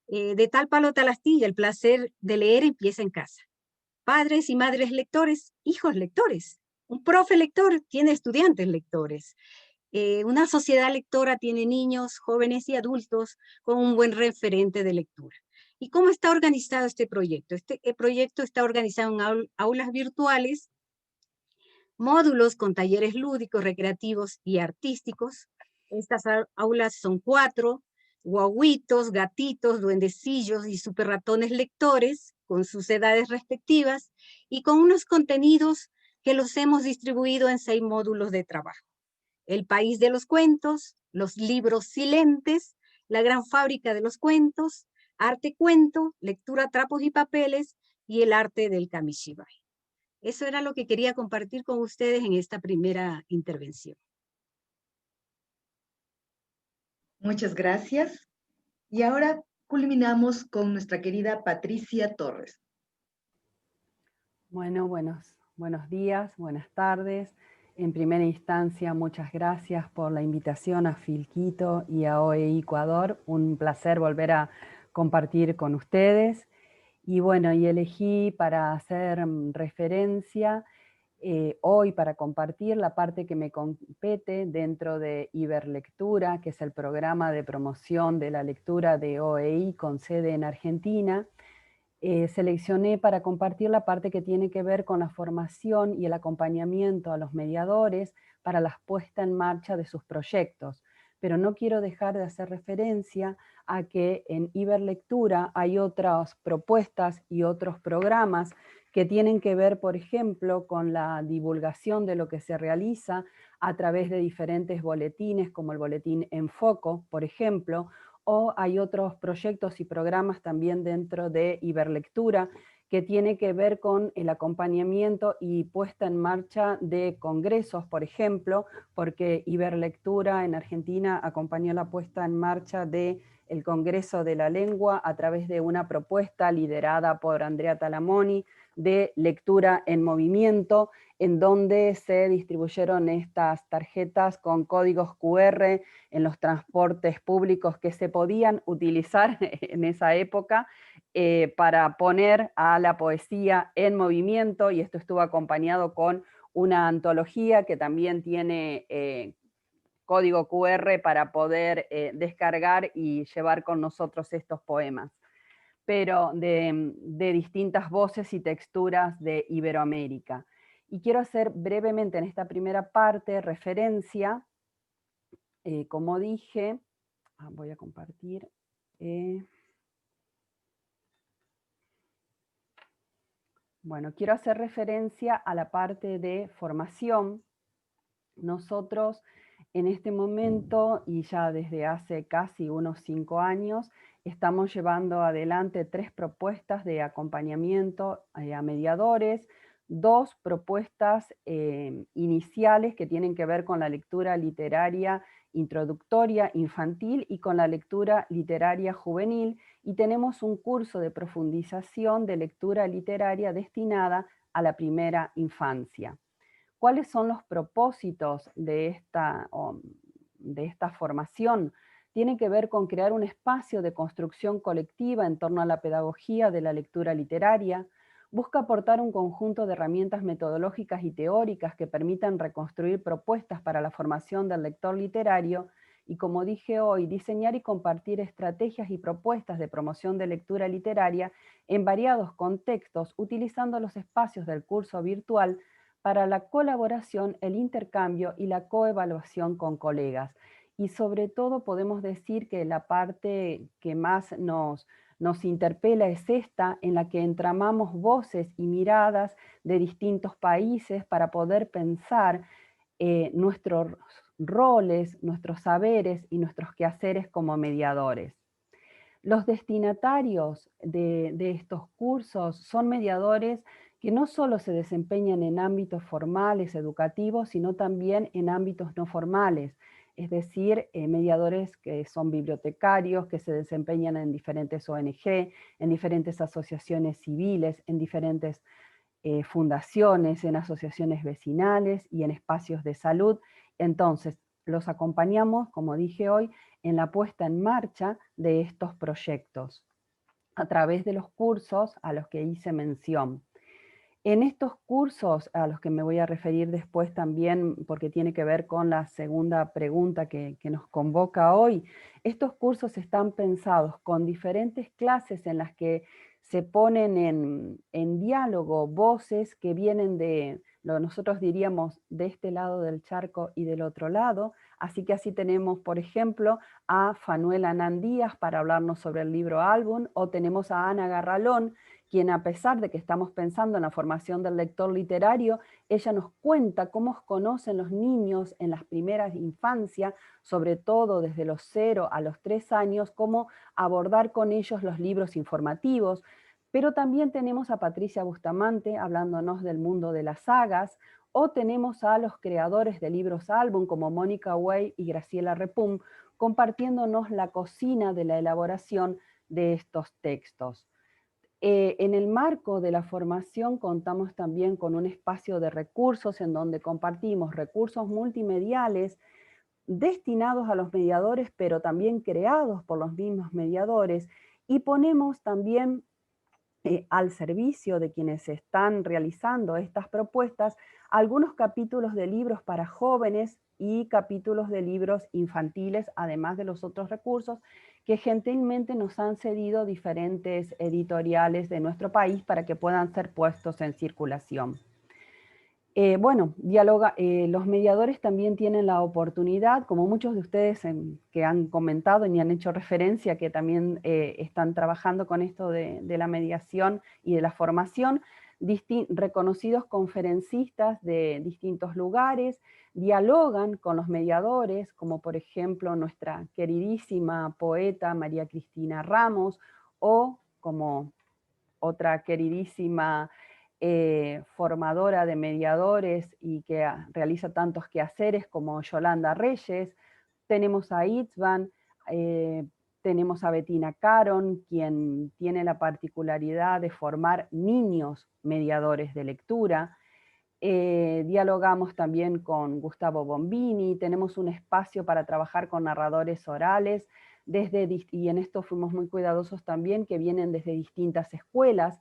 de tal palo tal astilla, el placer de leer empieza en casa. Padres y madres lectores, hijos lectores, un profe lector tiene estudiantes lectores. Una sociedad lectora tiene niños, jóvenes y adultos con un buen referente de lectura. ¿Y cómo está organizado este proyecto? Este proyecto está organizado en aulas virtuales, módulos con talleres lúdicos, recreativos y artísticos. Estas aulas son 4, guaguitos, gatitos, duendecillos y super ratones lectores, con sus edades respectivas, y con unos contenidos que los hemos distribuido en 6 módulos de trabajo. El país de los cuentos, los libros silentes, la gran fábrica de los cuentos, arte cuento, lectura trapos y papeles, y el arte del kamishibai. Eso era lo que quería compartir con ustedes en esta primera intervención. Muchas gracias. Y ahora culminamos con nuestra querida Patricia Torres. Bueno, buenos días, buenas tardes. En primera instancia, muchas gracias por la invitación a Filquito y a OEI Ecuador. Un placer volver a compartir con ustedes. Y bueno, y elegí para hacer referencia hoy para compartir la parte que me compete dentro de Iberlectura, que es el programa de promoción de la lectura de OEI con sede en Argentina. Seleccioné para compartir la parte que tiene que ver con la formación y el acompañamiento a los mediadores para la puesta en marcha de sus proyectos. Pero no quiero dejar de hacer referencia a que en Iberlectura hay otras propuestas y otros programas que tienen que ver, por ejemplo, con la divulgación de lo que se realiza a través de diferentes boletines, como el boletín Enfoco, por ejemplo, o hay otros proyectos y programas también dentro de Iberlectura que tiene que ver con el acompañamiento y puesta en marcha de congresos, por ejemplo, porque Iberlectura en Argentina acompañó la puesta en marcha del Congreso de la Lengua a través de una propuesta liderada por Andrea Talamoni de lectura en movimiento, en donde se distribuyeron estas tarjetas con códigos QR en los transportes públicos que se podían utilizar en esa época, para poner a la poesía en movimiento, y esto estuvo acompañado con una antología que también tiene código QR para poder descargar y llevar con nosotros estos poemas, pero de distintas voces y texturas de Iberoamérica. Y quiero hacer brevemente en esta primera parte referencia, como dije, voy a compartir. Bueno, quiero hacer referencia a la parte de formación. Nosotros en este momento, y ya desde hace casi unos 5 años, estamos llevando adelante 3 propuestas de acompañamiento a mediadores, 2 propuestas iniciales que tienen que ver con la lectura literaria introductoria infantil y con la lectura literaria juvenil, y tenemos un curso de profundización de lectura literaria destinada a la primera infancia. ¿Cuáles son los propósitos de esta formación? Tiene que ver con crear un espacio de construcción colectiva en torno a la pedagogía de la lectura literaria. Busca aportar un conjunto de herramientas metodológicas y teóricas que permitan reconstruir propuestas para la formación del lector literario y, como dije hoy, diseñar y compartir estrategias y propuestas de promoción de lectura literaria en variados contextos, utilizando los espacios del curso virtual para la colaboración, el intercambio y la coevaluación con colegas. Y sobre todo podemos decir que la parte que más nos interpela es esta, en la que entramamos voces y miradas de distintos países para poder pensar nuestros roles, nuestros saberes y nuestros quehaceres como mediadores. Los destinatarios de estos cursos son mediadores que no solo se desempeñan en ámbitos formales, educativos, sino también en ámbitos no formales, es decir, mediadores que son bibliotecarios, que se desempeñan en diferentes ONG, en diferentes asociaciones civiles, en diferentes fundaciones, en asociaciones vecinales y en espacios de salud. Entonces, los acompañamos, como dije hoy, en la puesta en marcha de estos proyectos, a través de los cursos a los que hice mención. En estos cursos, a los que me voy a referir después también, porque tiene que ver con la segunda pregunta que nos convoca hoy, estos cursos están pensados con diferentes clases en las que se ponen en diálogo voces que vienen de, lo que nosotros diríamos, de este lado del charco y del otro lado. Así que así tenemos, por ejemplo, a Fanuel Anán Díaz para hablarnos sobre el libro Álbum, o tenemos a Ana Garralón, quien, a pesar de que estamos pensando en la formación del lector literario, ella nos cuenta cómo conocen los niños en las primeras infancias, sobre todo desde los 0 a los 3 años, cómo abordar con ellos los libros informativos. Pero también tenemos a Patricia Bustamante hablándonos del mundo de las sagas, o tenemos a los creadores de libros álbum como Mónica Way y Graciela Repum, compartiéndonos la cocina de la elaboración de estos textos. En el marco de la formación contamos también con un espacio de recursos en donde compartimos recursos multimediales destinados a los mediadores, pero también creados por los mismos mediadores, y ponemos también al servicio de quienes están realizando estas propuestas algunos capítulos de libros para jóvenes y capítulos de libros infantiles, además de los otros recursos que gentilmente nos han cedido diferentes editoriales de nuestro país para que puedan ser puestos en circulación. Los mediadores también tienen la oportunidad, como muchos de ustedes que han comentado y han hecho referencia, que también están trabajando con esto de la mediación y de la formación, reconocidos conferencistas de distintos lugares, dialogan con los mediadores, como por ejemplo nuestra queridísima poeta María Cristina Ramos, o como otra queridísima formadora de mediadores y que realiza tantos quehaceres como Yolanda Reyes. Tenemos a Itzvan, tenemos a Bettina Caron, quien tiene la particularidad de formar niños mediadores de lectura. Dialogamos también con Gustavo Bombini, tenemos un espacio para trabajar con narradores orales, y en esto fuimos muy cuidadosos también, que vienen desde distintas escuelas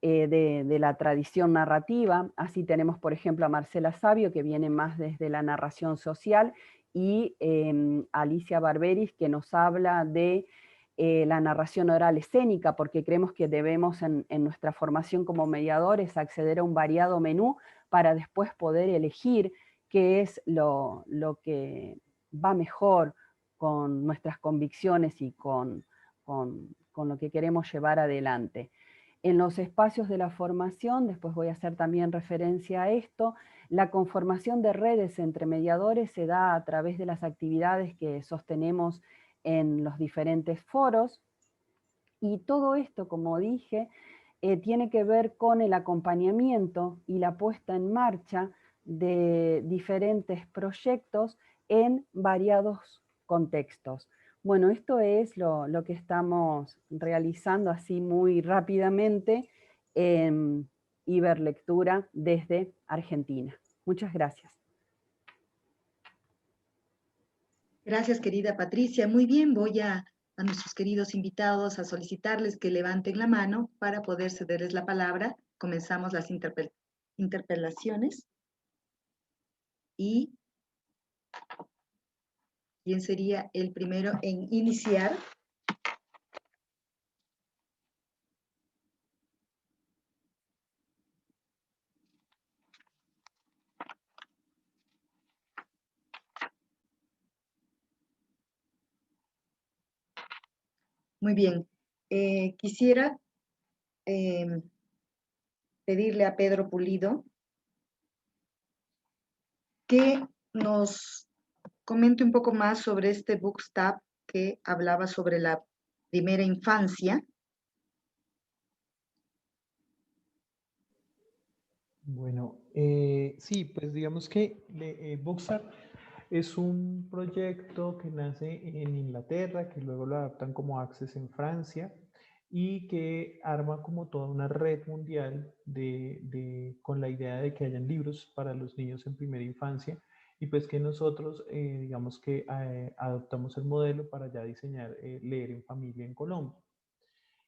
de la tradición narrativa. Así tenemos, por ejemplo, a Marcela Sabio, que viene más desde la narración social, y Alicia Barberis, que nos habla de la narración oral escénica, porque creemos que debemos en nuestra formación como mediadores acceder a un variado menú para después poder elegir qué es lo que va mejor con nuestras convicciones y con lo que queremos llevar adelante. En los espacios de la formación, después voy a hacer también referencia a esto, la conformación de redes entre mediadores se da a través de las actividades que sostenemos en los diferentes foros, y todo esto, como dije, tiene que ver con el acompañamiento y la puesta en marcha de diferentes proyectos en variados contextos. Bueno, esto es lo que estamos realizando así muy rápidamente en Iberlectura desde Argentina. Muchas gracias. Gracias, querida Patricia. Muy bien, voy a nuestros queridos invitados a solicitarles que levanten la mano para poder cederles la palabra. Comenzamos las interpelaciones. ¿Y quién sería el primero en iniciar? Muy bien. Quisiera pedirle a Pedro Pulido que nos comente un poco más sobre este Bookstab que hablaba sobre la primera infancia. Bueno, sí, pues digamos que Bookstab es un proyecto que nace en Inglaterra, que luego lo adaptan como Access en Francia, y que arma como toda una red mundial con la idea de que hayan libros para los niños en primera infancia, y pues que nosotros, digamos que adoptamos el modelo para ya diseñar Leer en Familia en Colombia.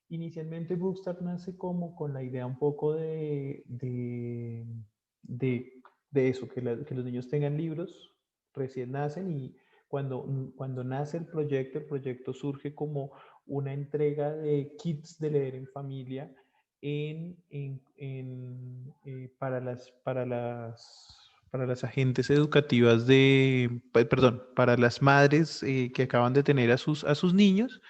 Inicialmente Bookstart nace como con la idea un poco de eso, que los niños tengan libros, recién nacen, y cuando nace el proyecto surge como una entrega de kits de leer en familia para las agentes educativas para las madres que acaban de tener a sus niños.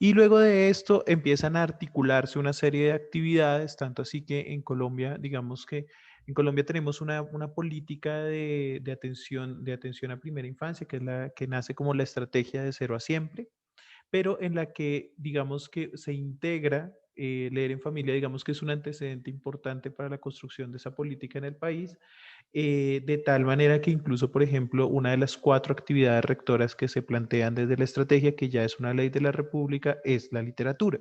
Y luego de esto empiezan a articularse una serie de actividades, tanto así que en Colombia, digamos que en Colombia tenemos una política de atención a primera infancia, que es la que nace como la estrategia de 0 a siempre, pero en la que digamos que se integra Leer en Familia, digamos que es un antecedente importante para la construcción de esa política en el país, de tal manera que incluso, por ejemplo, una de las 4 actividades rectoras que se plantean desde la estrategia, que ya es una ley de la República, es la literatura.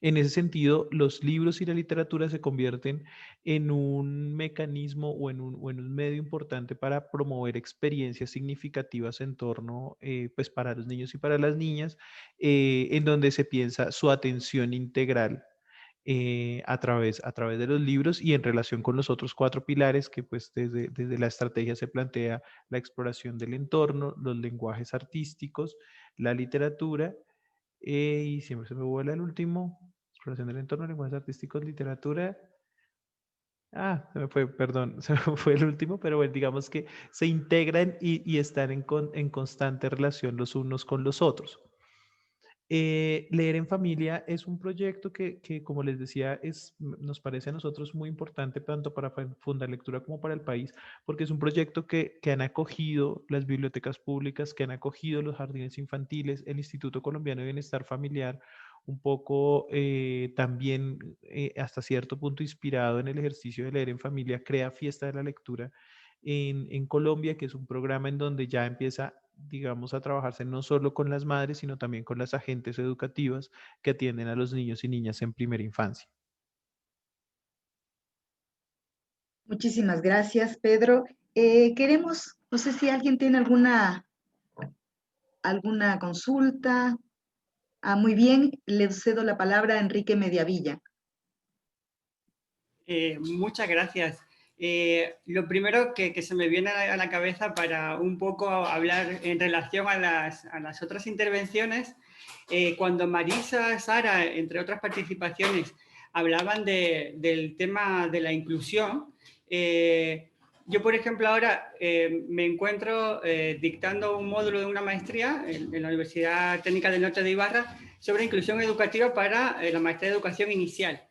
En ese sentido, los libros y la literatura se convierten en un mecanismo o en un medio importante para promover experiencias significativas en torno, pues para los niños y para las niñas, en donde se piensa su atención integral a través de los libros, y en relación con los otros 4 pilares que pues desde la estrategia se plantea: la exploración del entorno, los lenguajes artísticos, la literatura, y siempre se me vuela el último: exploración del entorno, lenguajes artísticos, literatura. Se me fue, perdón, se me fue el último, pero bueno, digamos que se integran y están en constante relación los unos con los otros. Leer en Familia es un proyecto que, como les decía, nos parece a nosotros muy importante tanto para Fundar Lectura como para el país, porque es un proyecto que han acogido las bibliotecas públicas, que han acogido los jardines infantiles, el Instituto Colombiano de Bienestar Familiar, un poco también hasta cierto punto inspirado en el ejercicio de leer en familia, crea Fiesta de la Lectura en Colombia, que es un programa en donde ya empieza, digamos, a trabajarse no solo con las madres, sino también con las agentes educativas que atienden a los niños y niñas en primera infancia. Muchísimas gracias, Pedro. No sé si alguien tiene alguna consulta. Muy bien, le cedo la palabra a Enrique Mediavilla. Muchas gracias. Lo primero que se me viene a la cabeza para un poco hablar en relación a las otras intervenciones, cuando Marisa, Sara, entre otras participaciones, hablaban del tema de la inclusión, yo, por ejemplo, ahora me encuentro dictando un módulo de una maestría en la Universidad Técnica del Norte de Ibarra sobre inclusión educativa para la maestría de educación inicial.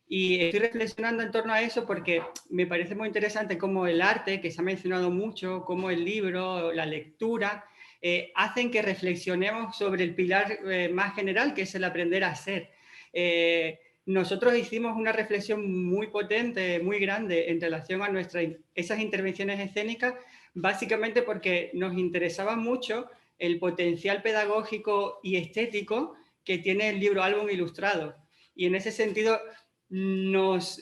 Y estoy reflexionando en torno a eso porque me parece muy interesante cómo el arte, que se ha mencionado mucho, cómo el libro, la lectura, hacen que reflexionemos sobre el pilar más general, que es el aprender a ser. Nosotros hicimos una reflexión muy potente, muy grande en relación a esas intervenciones escénicas, básicamente porque nos interesaba mucho el potencial pedagógico y estético que tiene el libro álbum ilustrado. Y en ese sentido nos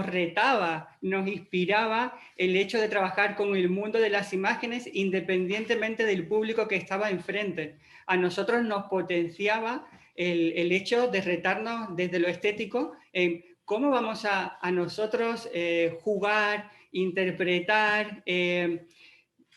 retaba, nos inspiraba el hecho de trabajar con el mundo de las imágenes independientemente del público que estaba enfrente. A nosotros nos potenciaba el hecho de retarnos desde lo estético en cómo vamos a nosotros jugar, interpretar,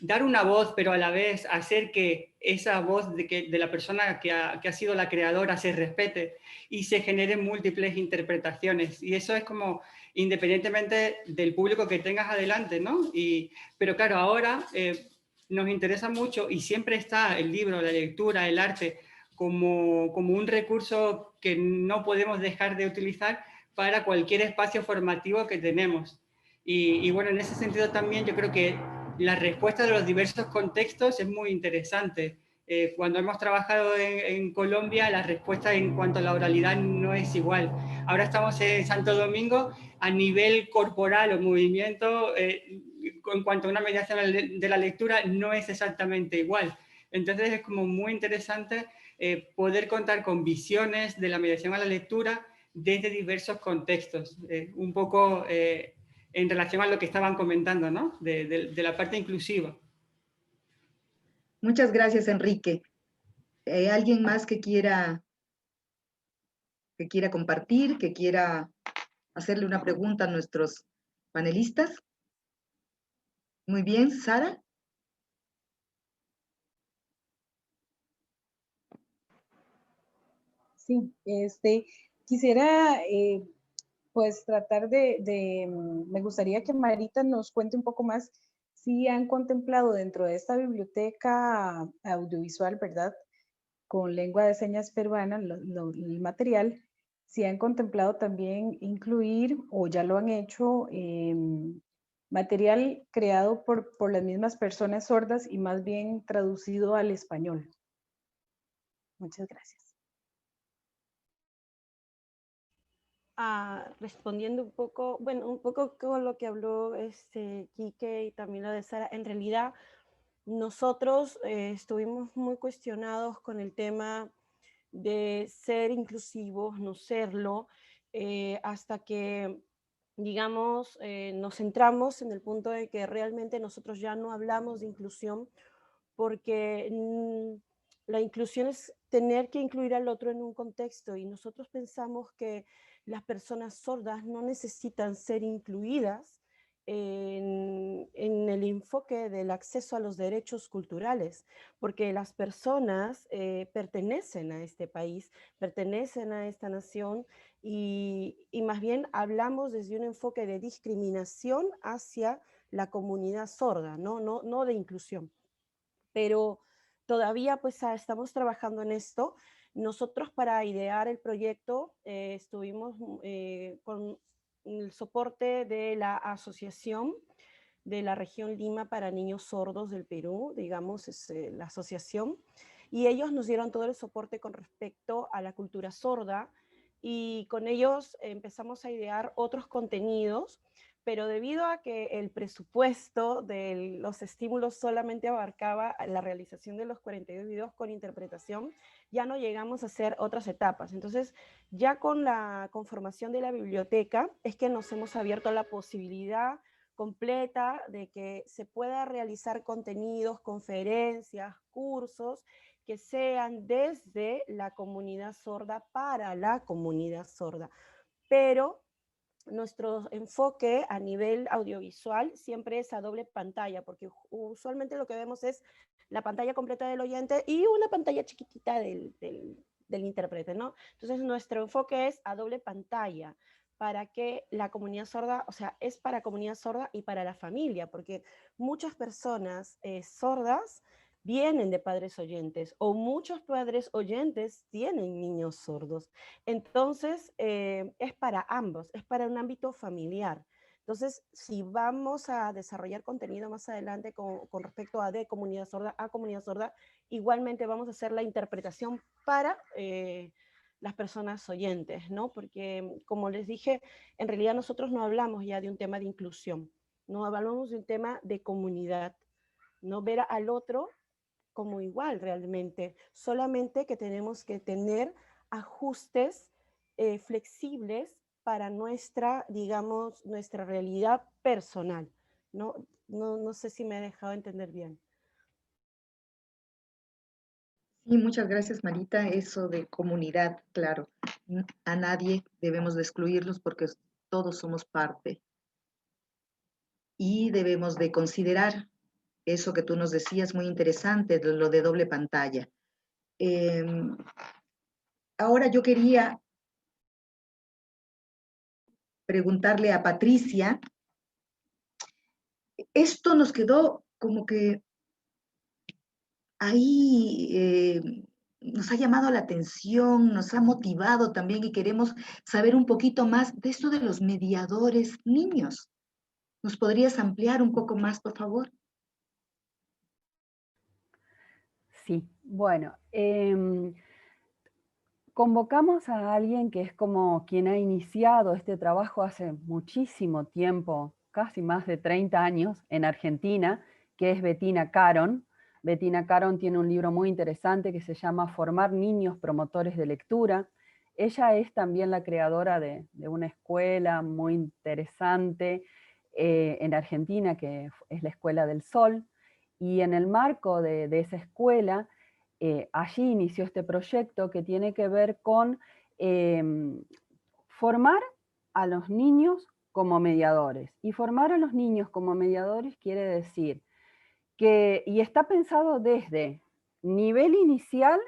dar una voz, pero a la vez hacer que esa voz de la persona que ha sido la creadora se respete y se generen múltiples interpretaciones. Y eso es como independientemente del público que tengas adelante, ¿no? Pero claro, ahora nos interesa mucho y siempre está el libro, la lectura, el arte como un recurso que no podemos dejar de utilizar para cualquier espacio formativo que tenemos. Y bueno, en ese sentido también yo creo que la respuesta de los diversos contextos es muy interesante. Cuando hemos trabajado en Colombia, la respuesta en cuanto a la oralidad no es igual. Ahora estamos en Santo Domingo, a nivel corporal o movimiento, en cuanto a una mediación de la lectura, no es exactamente igual. Entonces es como muy interesante poder contar con visiones de la mediación a la lectura desde diversos contextos. Un poco en relación a lo que estaban comentando, ¿no? De la parte inclusiva. Muchas gracias, Enrique. ¿Alguien más que quiera compartir, que quiera hacerle una pregunta a nuestros panelistas? Muy bien, Sara. Sí, quisiera pues tratar me gustaría que Marita nos cuente un poco más si han contemplado dentro de esta biblioteca audiovisual, ¿verdad? Con lengua de señas peruana, el material, si han contemplado también incluir, o ya lo han hecho, material creado por las mismas personas sordas y más bien traducido al español. Muchas gracias. Respondiendo un poco, bueno, un poco con lo que habló Quique y también lo de Sara, en realidad nosotros estuvimos muy cuestionados con el tema de ser inclusivos, no serlo, hasta que, digamos, nos centramos en el punto de que realmente nosotros ya no hablamos de inclusión porque la inclusión es tener que incluir al otro en un contexto y nosotros pensamos que las personas sordas no necesitan ser incluidas en el enfoque del acceso a los derechos culturales, porque las personas pertenecen a este país, pertenecen a esta nación y más bien hablamos desde un enfoque de discriminación hacia la comunidad sorda, no de inclusión. Pero todavía pues estamos trabajando en esto. Nosotros para idear el proyecto estuvimos con el soporte de la Asociación de la Región Lima para Niños Sordos del Perú, digamos, es la asociación, y ellos nos dieron todo el soporte con respecto a la cultura sorda, y con ellos empezamos a idear otros contenidos, pero debido a que el presupuesto de los estímulos solamente abarcaba la realización de los 42 videos con interpretación, ya no llegamos a hacer otras etapas. Entonces, ya con la conformación de la biblioteca, es que nos hemos abierto a la posibilidad completa de que se pueda realizar contenidos, conferencias, cursos, que sean desde la comunidad sorda para la comunidad sorda. Pero nuestro enfoque a nivel audiovisual siempre es a doble pantalla, porque usualmente lo que vemos es la pantalla completa del oyente y una pantalla chiquitita del intérprete, ¿no? Entonces nuestro enfoque es a doble pantalla, para que la comunidad sorda, o sea, es para comunidad sorda y para la familia, porque muchas personas sordas vienen de padres oyentes, o muchos padres oyentes tienen niños sordos. Entonces, es para ambos, es para un ámbito familiar. Entonces, si vamos a desarrollar contenido más adelante con respecto a de comunidad sorda a comunidad sorda, igualmente vamos a hacer la interpretación para las personas oyentes, ¿no? Porque, como les dije, en realidad nosotros no hablamos ya de un tema de inclusión, no hablamos de un tema de comunidad, no ver al otro como igual realmente, solamente que tenemos que tener ajustes flexibles para nuestra, digamos, nuestra realidad personal, ¿no? No sé si me he dejado entender bien. Sí, muchas gracias, Marita. Eso de comunidad, claro. A nadie debemos de excluirlos porque todos somos parte. Y debemos de considerar eso que tú nos decías, muy interesante, lo de doble pantalla. Ahora yo quería preguntarle a Patricia, esto nos quedó como que ahí nos ha llamado la atención, nos ha motivado también y queremos saber un poquito más de esto de los mediadores niños. ¿Nos podrías ampliar un poco más, por favor? Sí, bueno, convocamos a alguien que es como quien ha iniciado este trabajo hace muchísimo tiempo, casi más de 30 años en Argentina, que es Bettina Caron. Bettina Caron tiene un libro muy interesante que se llama Formar niños promotores de lectura. Ella es también la creadora de una escuela muy interesante en Argentina, que es la Escuela del Sol, y en el marco de esa escuela, allí inició este proyecto que tiene que ver con formar a los niños como mediadores. Y formar a los niños como mediadores quiere decir que, y está pensado desde nivel inicial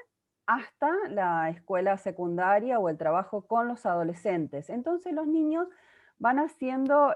hasta la escuela secundaria o el trabajo con los adolescentes. Entonces los niños van haciendo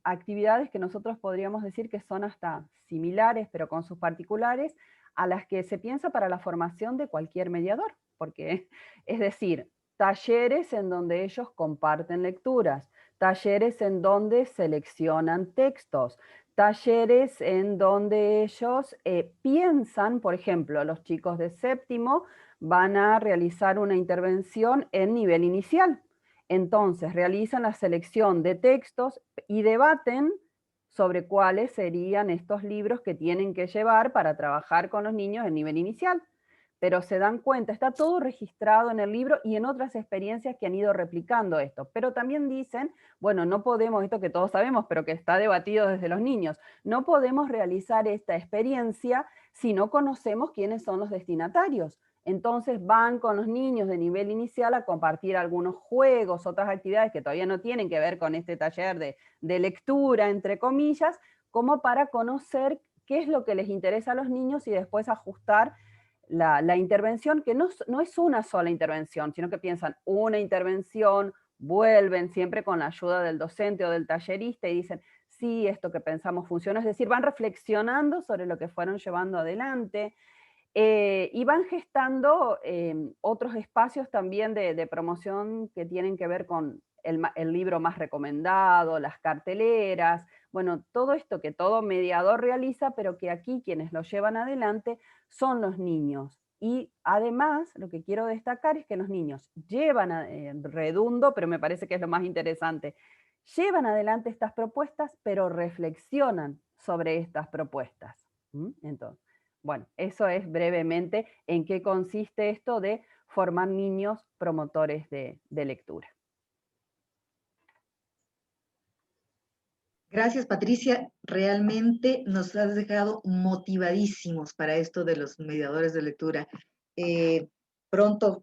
actividades que nosotros podríamos decir que son hasta similares, pero con sus particulares, a las que se piensa para la formación de cualquier mediador, porque es decir, talleres en donde ellos comparten lecturas, talleres en donde seleccionan textos, talleres en donde ellos piensan, por ejemplo, los chicos de séptimo van a realizar una intervención en nivel inicial. Entonces realizan la selección de textos y debaten sobre cuáles serían estos libros que tienen que llevar para trabajar con los niños en nivel inicial. Pero se dan cuenta, está todo registrado en el libro y en otras experiencias que han ido replicando esto. Pero también dicen, bueno, no podemos, esto que todos sabemos, pero que está debatido desde los niños, no podemos realizar esta experiencia si no conocemos quiénes son los destinatarios. Entonces van con los niños de nivel inicial a compartir algunos juegos, otras actividades que todavía no tienen que ver con este taller de lectura, entre comillas, como para conocer qué es lo que les interesa a los niños y después ajustar la intervención, que no es una sola intervención, sino que piensan una intervención, vuelven siempre con la ayuda del docente o del tallerista y dicen, sí, esto que pensamos funciona, es decir, van reflexionando sobre lo que fueron llevando adelante. Y van gestando otros espacios también de promoción que tienen que ver con el libro más recomendado, las carteleras, bueno, todo esto que todo mediador realiza, pero que aquí quienes lo llevan adelante son los niños. Y además, lo que quiero destacar es que los niños llevan, redundo, pero me parece que es lo más interesante, llevan adelante estas propuestas, pero reflexionan sobre estas propuestas. Entonces, bueno, eso es brevemente en qué consiste esto de formar niños promotores de lectura. Gracias, Patricia. Realmente nos has dejado motivadísimos para esto de los mediadores de lectura. Pronto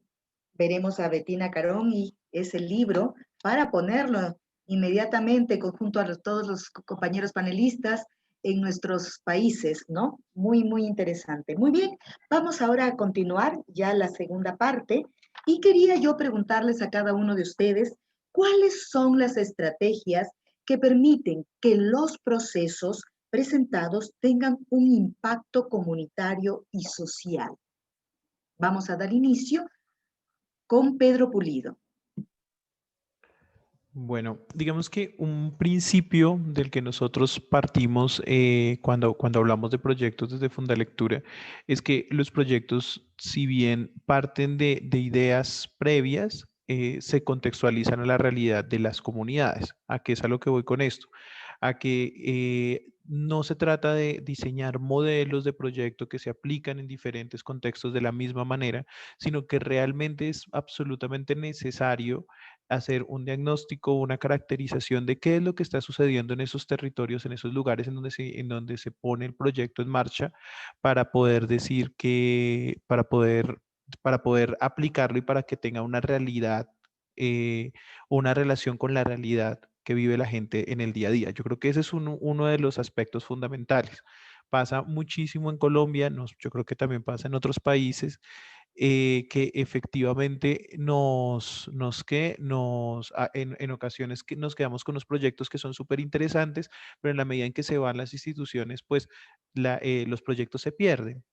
veremos a Bettina Carón y ese libro para ponerlo inmediatamente junto a todos los compañeros panelistas en nuestros países, ¿no? Muy, muy interesante. Muy bien, vamos ahora a continuar ya la segunda parte y quería yo preguntarles a cada uno de ustedes cuáles son las estrategias que permiten que los procesos presentados tengan un impacto comunitario y social. Vamos a dar inicio con Pedro Pulido. Bueno, digamos que un principio del que nosotros partimos cuando hablamos de proyectos desde Fundalectura es que los proyectos, si bien parten de ideas previas, se contextualizan a la realidad de las comunidades. ¿A qué es a lo que voy con esto? A que no se trata de diseñar modelos de proyecto que se aplican en diferentes contextos de la misma manera, sino que realmente es absolutamente necesario hacer un diagnóstico, una caracterización de qué es lo que está sucediendo en esos territorios, en esos lugares en donde se pone el proyecto en marcha para poder decir que, para poder aplicarlo y para que tenga una realidad, una relación con la realidad que vive la gente en el día a día. Yo creo que ese es uno de los aspectos fundamentales. Pasa muchísimo en Colombia, yo creo que también pasa en otros países, que efectivamente en ocasiones que nos quedamos con los proyectos que son súper interesantes, pero en la medida en que se van las instituciones, pues los proyectos se pierden.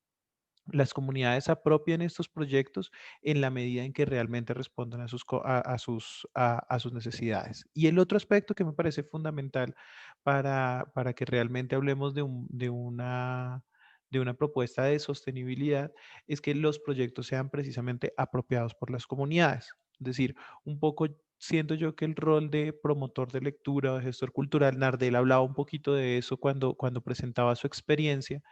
Las comunidades apropian estos proyectos en la medida en que realmente respondan a sus necesidades. Y el otro aspecto que me parece fundamental para que realmente hablemos de una propuesta de sostenibilidad es que los proyectos sean precisamente apropiados por las comunidades. Es decir, un poco siento yo que el rol de promotor de lectura o de gestor cultural, Nardel hablaba un poquito de eso cuando presentaba su experiencia,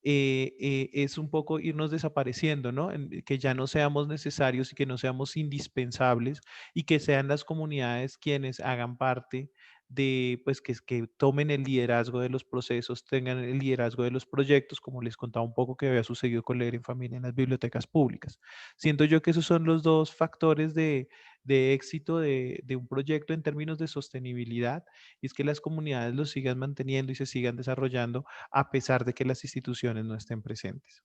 es un poco irnos desapareciendo, ¿no? Que ya no seamos necesarios y que no seamos indispensables y que sean las comunidades quienes hagan parte de, pues, que tomen el liderazgo de los procesos, tengan el liderazgo de los proyectos, como les contaba un poco que había sucedido con Leer en Familia en las bibliotecas públicas. Siento yo que esos son los dos factores de éxito de un proyecto en términos de sostenibilidad, y es que las comunidades lo sigan manteniendo y se sigan desarrollando a pesar de que las instituciones no estén presentes.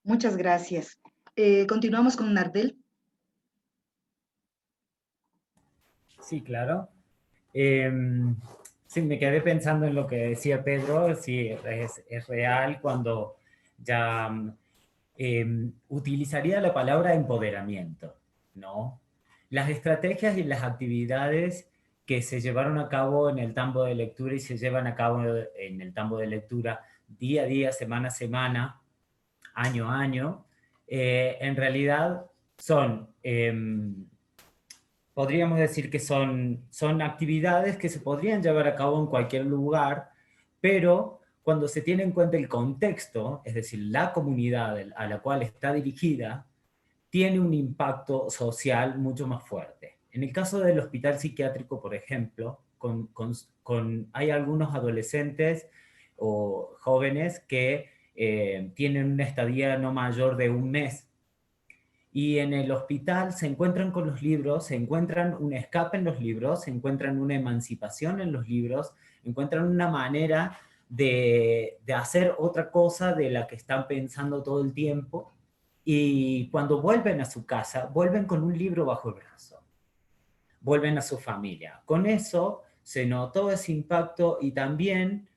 Muchas gracias. Continuamos con Nardel. Sí, claro. Sí, me quedé pensando en lo que decía Pedro, sí, es real cuando ya utilizaría la palabra empoderamiento, ¿no? Las estrategias y las actividades que se llevaron a cabo en el tambo de lectura y se llevan a cabo en el tambo de lectura día a día, semana a semana, año a año, en realidad son, podríamos decir que son actividades que se podrían llevar a cabo en cualquier lugar, pero cuando se tiene en cuenta el contexto, es decir, la comunidad a la cual está dirigida, tiene un impacto social mucho más fuerte. En el caso del hospital psiquiátrico, por ejemplo, hay algunos adolescentes o jóvenes que tienen una estadía no mayor de un mes. Y en el hospital se encuentran con los libros, se encuentran un escape en los libros, se encuentran una emancipación en los libros, encuentran una manera de hacer otra cosa de la que están pensando todo el tiempo. Y cuando vuelven a su casa, vuelven con un libro bajo el brazo. Vuelven a su familia. Con eso se notó ese impacto y también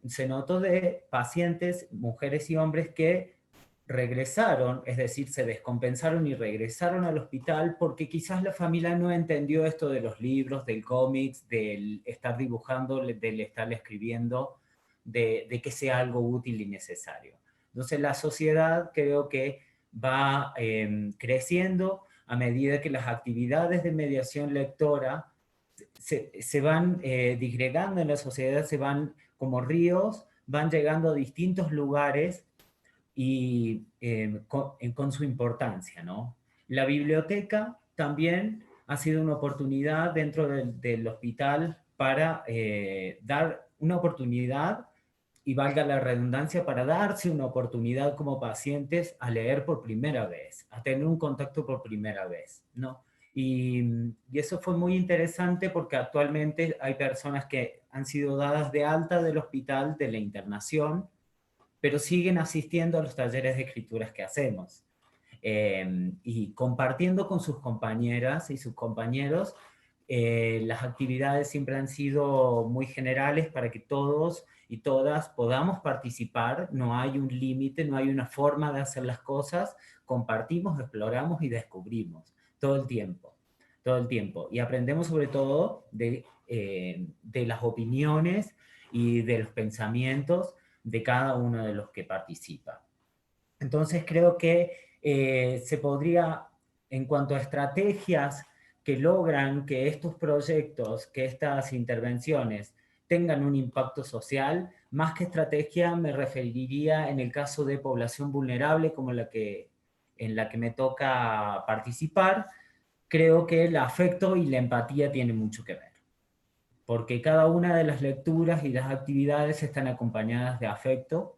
se notó de pacientes, mujeres y hombres que regresaron, es decir, se descompensaron y regresaron al hospital porque quizás la familia no entendió esto de los libros, del cómics, del estar dibujando, del estar escribiendo, de que sea algo útil y necesario. Entonces la sociedad creo que va creciendo a medida que las actividades de mediación lectora se van disgregando en la sociedad, se van como ríos, van llegando a distintos lugares y con su importancia, ¿no? La biblioteca también ha sido una oportunidad dentro del hospital para dar una oportunidad, y valga la redundancia, para darse una oportunidad como pacientes a leer por primera vez, a tener un contacto por primera vez, ¿no? Y eso fue muy interesante porque actualmente hay personas que han sido dadas de alta del hospital, de la internación, pero siguen asistiendo a los talleres de escrituras que hacemos. Y compartiendo con sus compañeras y sus compañeros, las actividades siempre han sido muy generales para que todos y todas podamos participar, no hay un límite, no hay una forma de hacer las cosas, compartimos, exploramos y descubrimos todo el tiempo, todo el tiempo. Y aprendemos sobre todo de las opiniones y de los pensamientos de cada uno de los que participa. Entonces creo que se podría, en cuanto a estrategias que logran que estos proyectos, que estas intervenciones tengan un impacto social, más que estrategia me referiría en el caso de población vulnerable como en la que me toca participar, creo que el afecto y la empatía tienen mucho que ver, porque cada una de las lecturas y las actividades están acompañadas de afecto,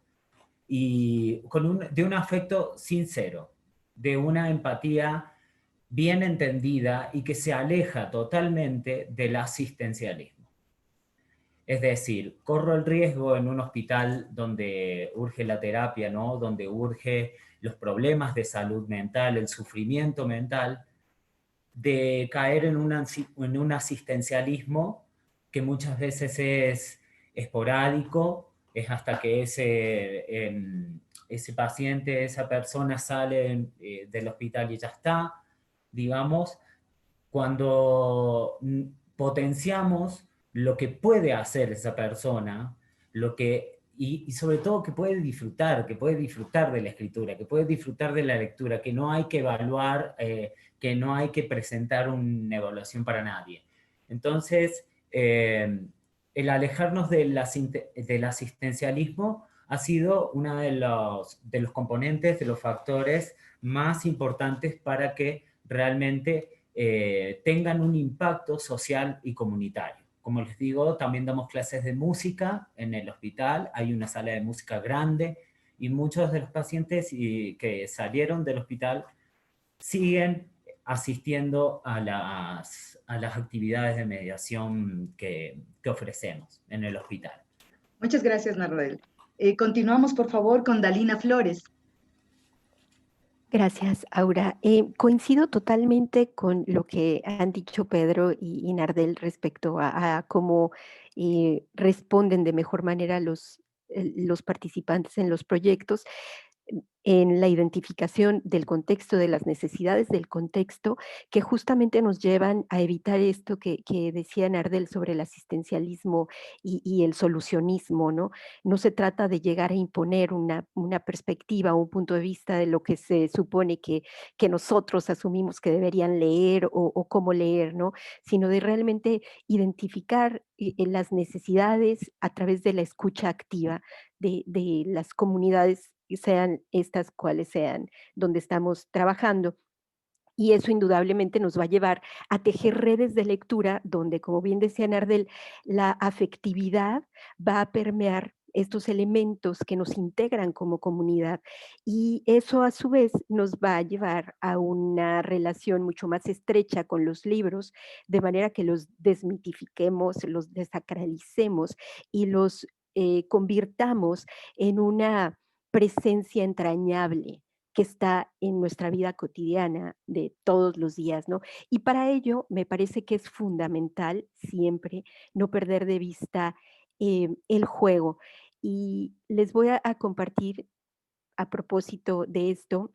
y de un afecto sincero, de una empatía bien entendida y que se aleja totalmente del asistencialismo. Es decir, corro el riesgo en un hospital donde urge la terapia, ¿no? Donde urge los problemas de salud mental, el sufrimiento mental, de caer en un asistencialismo que muchas veces es esporádico, es hasta que ese paciente, esa persona sale del hospital y ya está, digamos, cuando potenciamos lo que puede hacer esa persona, y sobre todo que puede disfrutar de la escritura, que puede disfrutar de la lectura, que no hay que evaluar, que no hay que presentar una evaluación para nadie. Entonces, el alejarnos del asistencialismo ha sido uno de los componentes, de los factores más importantes para que realmente tengan un impacto social y comunitario. Como les digo, también damos clases de música en el hospital, hay una sala de música grande, y muchos de los pacientes que salieron del hospital siguen asistiendo a las actividades de mediación que ofrecemos en el hospital. Muchas gracias, Nardel. Continuamos, por favor, con Dalina Flores. Gracias, Aura. Coincido totalmente con lo que han dicho Pedro y Nardel respecto a cómo responden de mejor manera los participantes en los proyectos, en la identificación del contexto, de las necesidades del contexto, que justamente nos llevan a evitar esto que decía Nardel sobre el asistencialismo y el solucionismo, ¿no? No se trata de llegar a imponer una perspectiva, un punto de vista de lo que se supone que nosotros asumimos que deberían leer o cómo leer, ¿no? Sino de realmente identificar las necesidades a través de la escucha activa de las comunidades, sean estas cuales sean, donde estamos trabajando. Y eso indudablemente nos va a llevar a tejer redes de lectura donde, como bien decía Nardel, la afectividad va a permear estos elementos que nos integran como comunidad, y eso a su vez nos va a llevar a una relación mucho más estrecha con los libros, de manera que los desmitifiquemos, los desacralicemos y los convirtamos en una presencia entrañable que está en nuestra vida cotidiana de todos los días, ¿no? Y para ello me parece que es fundamental siempre no perder de vista el juego. Y les voy a compartir, a propósito de esto,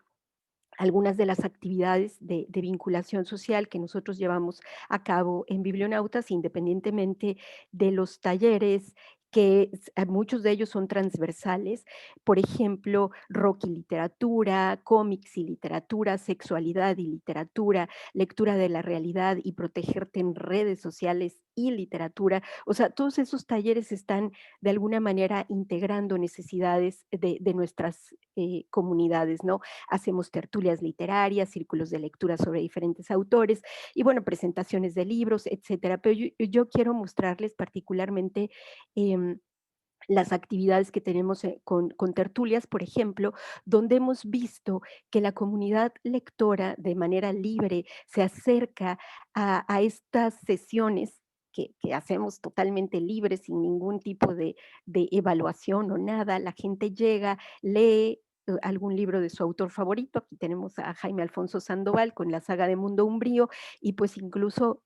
algunas de las actividades de vinculación social que nosotros llevamos a cabo en Biblionautas, independientemente de los talleres, que muchos de ellos son transversales. Por ejemplo, rock y literatura, cómics y literatura, sexualidad y literatura, lectura de la realidad y protegerte en redes sociales y literatura. O sea, todos esos talleres están de alguna manera integrando necesidades de nuestras comunidades, ¿no? Hacemos tertulias literarias, círculos de lectura sobre diferentes autores y, bueno, presentaciones de libros, etcétera. Pero yo quiero mostrarles particularmente las actividades que tenemos con tertulias, por ejemplo, donde hemos visto que la comunidad lectora de manera libre se acerca a estas sesiones que hacemos totalmente libres, sin ningún tipo de evaluación o nada. La gente llega, lee algún libro de su autor favorito. Aquí tenemos a Jaime Alfonso Sandoval con la saga de Mundo Umbrío, y pues incluso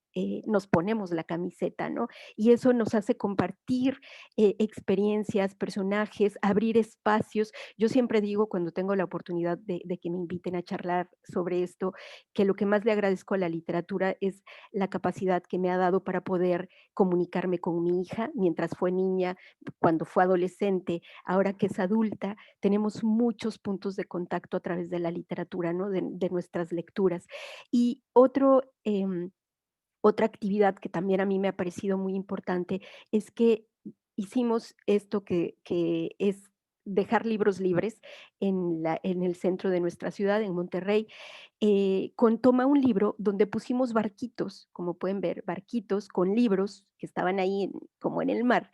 nos ponemos la camiseta, ¿no? Y eso nos hace compartir experiencias, personajes, abrir espacios. Yo siempre digo, cuando tengo la oportunidad de que me inviten a charlar sobre esto, que lo que más le agradezco a la literatura es la capacidad que me ha dado para poder comunicarme con mi hija mientras fue niña, cuando fue adolescente, ahora que es adulta. Tenemos muchos puntos de contacto a través de la literatura, ¿no? De nuestras lecturas. Y otra actividad que también a mí me ha parecido muy importante es que hicimos esto que es dejar libros libres en el centro de nuestra ciudad, en Monterrey, con Toma un Libro, donde pusimos barquitos, como pueden ver, barquitos con libros que estaban ahí como en el mar.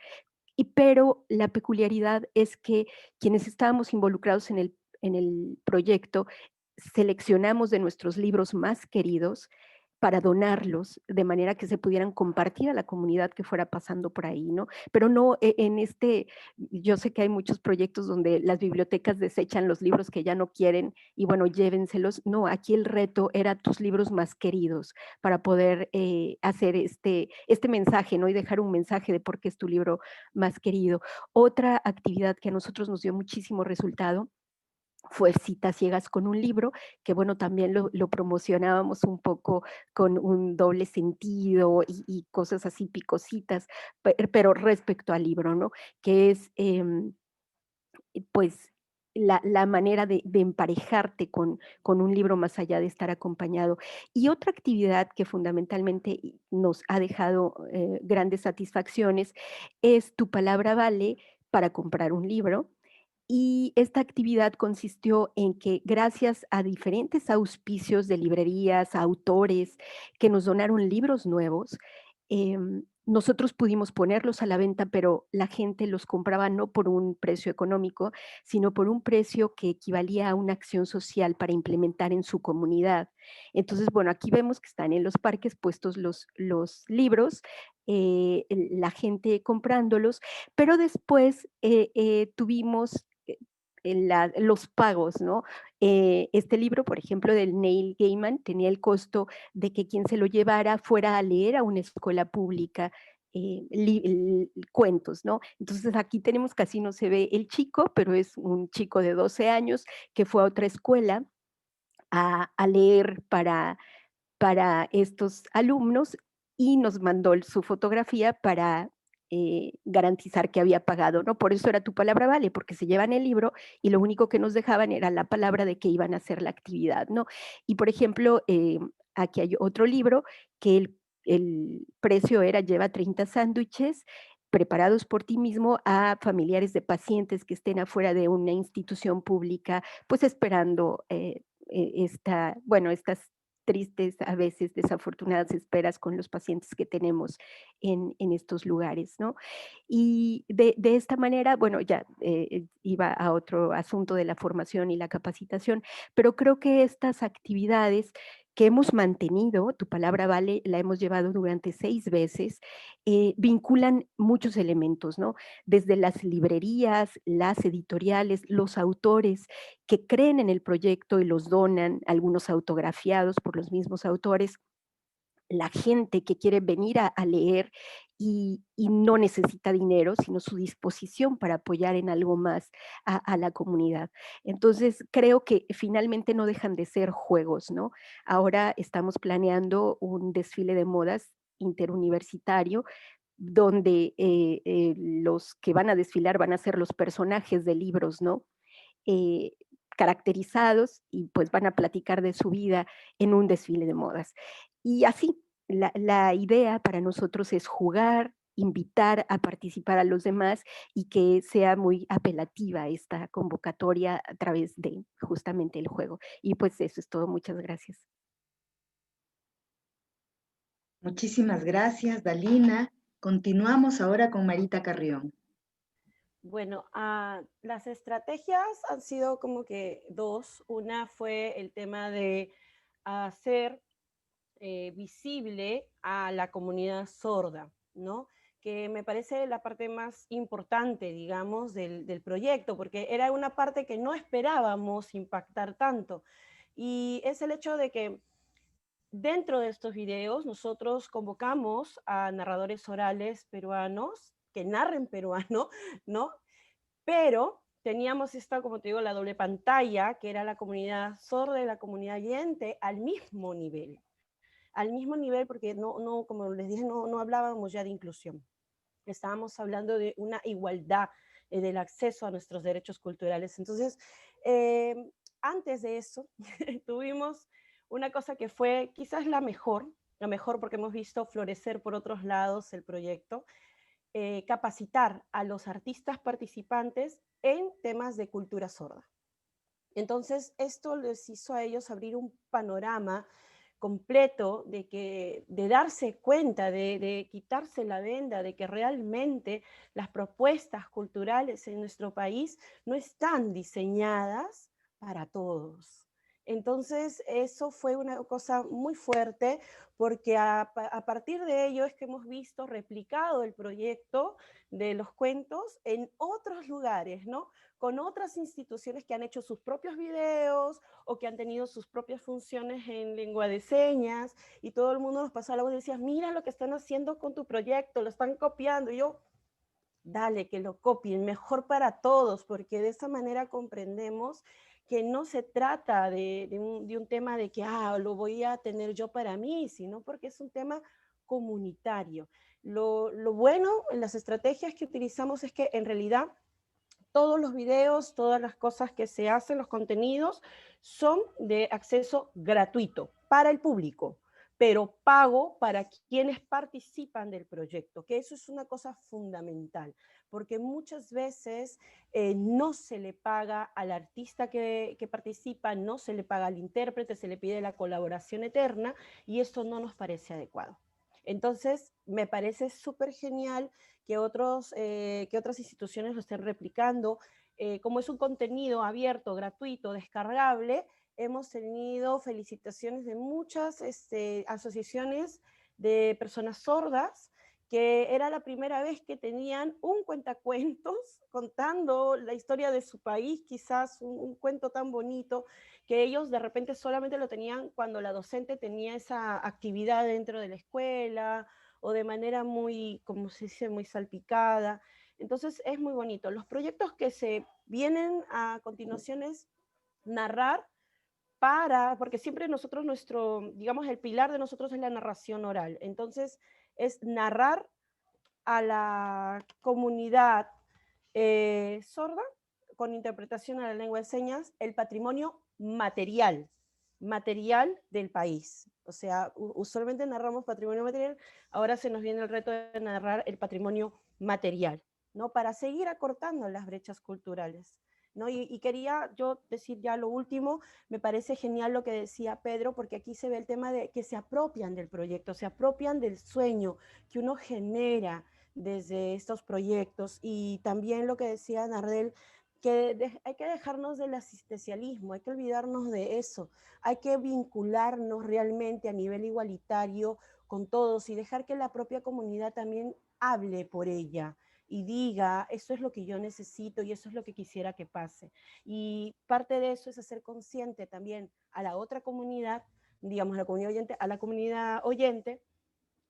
Pero la peculiaridad es que quienes estábamos involucrados en el proyecto seleccionamos de nuestros libros más queridos para donarlos de manera que se pudieran compartir a la comunidad que fuera pasando por ahí, ¿no? Pero no en yo sé que hay muchos proyectos donde las bibliotecas desechan los libros que ya no quieren y, bueno, llévenselos. No, aquí el reto era tus libros más queridos para poder hacer este mensaje, ¿no? Y dejar un mensaje de por qué es tu libro más querido. Otra actividad que a nosotros nos dio muchísimo resultado fue Citas Ciegas con un Libro, que, bueno, también lo promocionábamos un poco con un doble sentido y cosas así picositas, pero respecto al libro, ¿no? Que es, pues, la manera de emparejarte con un libro más allá de estar acompañado. Y otra actividad que fundamentalmente nos ha dejado grandes satisfacciones es Tu Palabra Vale para comprar un libro. Y esta actividad consistió en que, gracias a diferentes auspicios de librerías, autores que nos donaron libros nuevos, nosotros pudimos ponerlos a la venta, pero la gente los compraba no por un precio económico, sino por un precio que equivalía a una acción social para implementar en su comunidad. Entonces, bueno, aquí vemos que están en los parques puestos los libros, la gente comprándolos, pero después tuvimos los pagos, ¿no? Este libro, por ejemplo, del Neil Gaiman, tenía el costo de que quien se lo llevara fuera a leer a una escuela pública cuentos, ¿no? Entonces aquí tenemos, casi no se ve el chico, pero es un chico de 12 años que fue a otra escuela a leer para estos alumnos y nos mandó su fotografía para garantizar que había pagado, ¿no? Por eso era Tu Palabra Vale, porque se llevan el libro y lo único que nos dejaban era la palabra de que iban a hacer la actividad, ¿no? Y, por ejemplo, aquí hay otro libro que el precio era: lleva 30 sándwiches preparados por ti mismo a familiares de pacientes que estén afuera de una institución pública, pues esperando estas tristes, a veces desafortunadas esperas con los pacientes que tenemos en estos lugares, ¿no? Y de esta manera, bueno, ya iba a otro asunto de la formación y la capacitación, pero creo que estas actividades que hemos mantenido, Tu Palabra Vale, la hemos llevado durante 6 veces, vinculan muchos elementos, ¿no? Desde las librerías, las editoriales, los autores que creen en el proyecto y los donan, algunos autografiados por los mismos autores, la gente que quiere venir a leer y no necesita dinero, sino su disposición para apoyar en algo más a la comunidad. Entonces, creo que finalmente no dejan de ser juegos, ¿no? Ahora estamos planeando un desfile de modas interuniversitario donde los que van a desfilar van a ser los personajes de libros, ¿no? Eh, caracterizados y pues van a platicar de su vida en un desfile de modas. Y así, la idea para nosotros es jugar, invitar a participar a los demás y que sea muy apelativa esta convocatoria a través de justamente el juego. Y pues eso es todo, muchas gracias. Muchísimas gracias, Dalina. Continuamos ahora con Marita Carrión. Bueno, las estrategias han sido como que dos. Una fue el tema de hacer visible a la comunidad sorda, ¿no? Que me parece la parte más importante, digamos, del proyecto, porque era una parte que no esperábamos impactar tanto. Y es el hecho de que dentro de estos videos nosotros convocamos a narradores orales peruanos que narren peruano, ¿no? Pero teníamos esta, como te digo, la doble pantalla, que era la comunidad sorda y la comunidad oyente al mismo nivel. Al mismo nivel porque no como les dije, no hablábamos ya de inclusión. Estábamos hablando de una igualdad del acceso a nuestros derechos culturales. Entonces, antes de eso, tuvimos una cosa que fue quizás la mejor porque hemos visto florecer por otros lados el proyecto, capacitar a los artistas participantes en temas de cultura sorda. Entonces, esto les hizo a ellos abrir un panorama completo de darse cuenta, de quitarse la venda, de que realmente las propuestas culturales en nuestro país no están diseñadas para todos. Entonces, eso fue una cosa muy fuerte, porque a partir de ello es que hemos visto replicado el proyecto de los cuentos en otros lugares, ¿no? Con otras instituciones que han hecho sus propios videos o que han tenido sus propias funciones en lengua de señas, y todo el mundo nos pasaba la voz y decía, mira lo que están haciendo con tu proyecto, lo están copiando. Y yo, dale, que lo copien, mejor para todos, porque de esa manera comprendemos que no se trata de un tema de que lo voy a tener yo para mí, sino porque es un tema comunitario. Lo bueno en las estrategias que utilizamos es que en realidad todos los videos, todas las cosas que se hacen, los contenidos, son de acceso gratuito para el público, pero pago para quienes participan del proyecto, que eso es una cosa fundamental, porque muchas veces no se le paga al artista que participa, no se le paga al intérprete, se le pide la colaboración eterna, y esto no nos parece adecuado. Entonces, me parece súper genial que otras instituciones lo estén replicando. Como es un contenido abierto, gratuito, descargable, hemos tenido felicitaciones de muchas asociaciones de personas sordas, que era la primera vez que tenían un cuentacuentos contando la historia de su país, quizás un cuento tan bonito, que ellos de repente solamente lo tenían cuando la docente tenía esa actividad dentro de la escuela, o de manera muy, como se dice, muy salpicada. Entonces es muy bonito. Los proyectos que se vienen a continuación es narrar porque siempre nosotros, digamos, el pilar de nosotros es la narración oral. Entonces es narrar a la comunidad sorda, con interpretación a la lengua de señas, el patrimonio material del país. O sea, usualmente narramos patrimonio material, ahora se nos viene el reto de narrar el patrimonio material, ¿no? Para seguir acortando las brechas culturales, ¿no? Y quería yo decir ya lo último, me parece genial lo que decía Pedro, porque aquí se ve el tema de que se apropian del proyecto, se apropian del sueño que uno genera desde estos proyectos, y también lo que decía Nardel, que hay que dejarnos del asistencialismo, hay que olvidarnos de eso, hay que vincularnos realmente a nivel igualitario con todos y dejar que la propia comunidad también hable por ella y diga, eso es lo que yo necesito y eso es lo que quisiera que pase. Y parte de eso es hacer consciente también a la otra comunidad digamos, a la comunidad oyente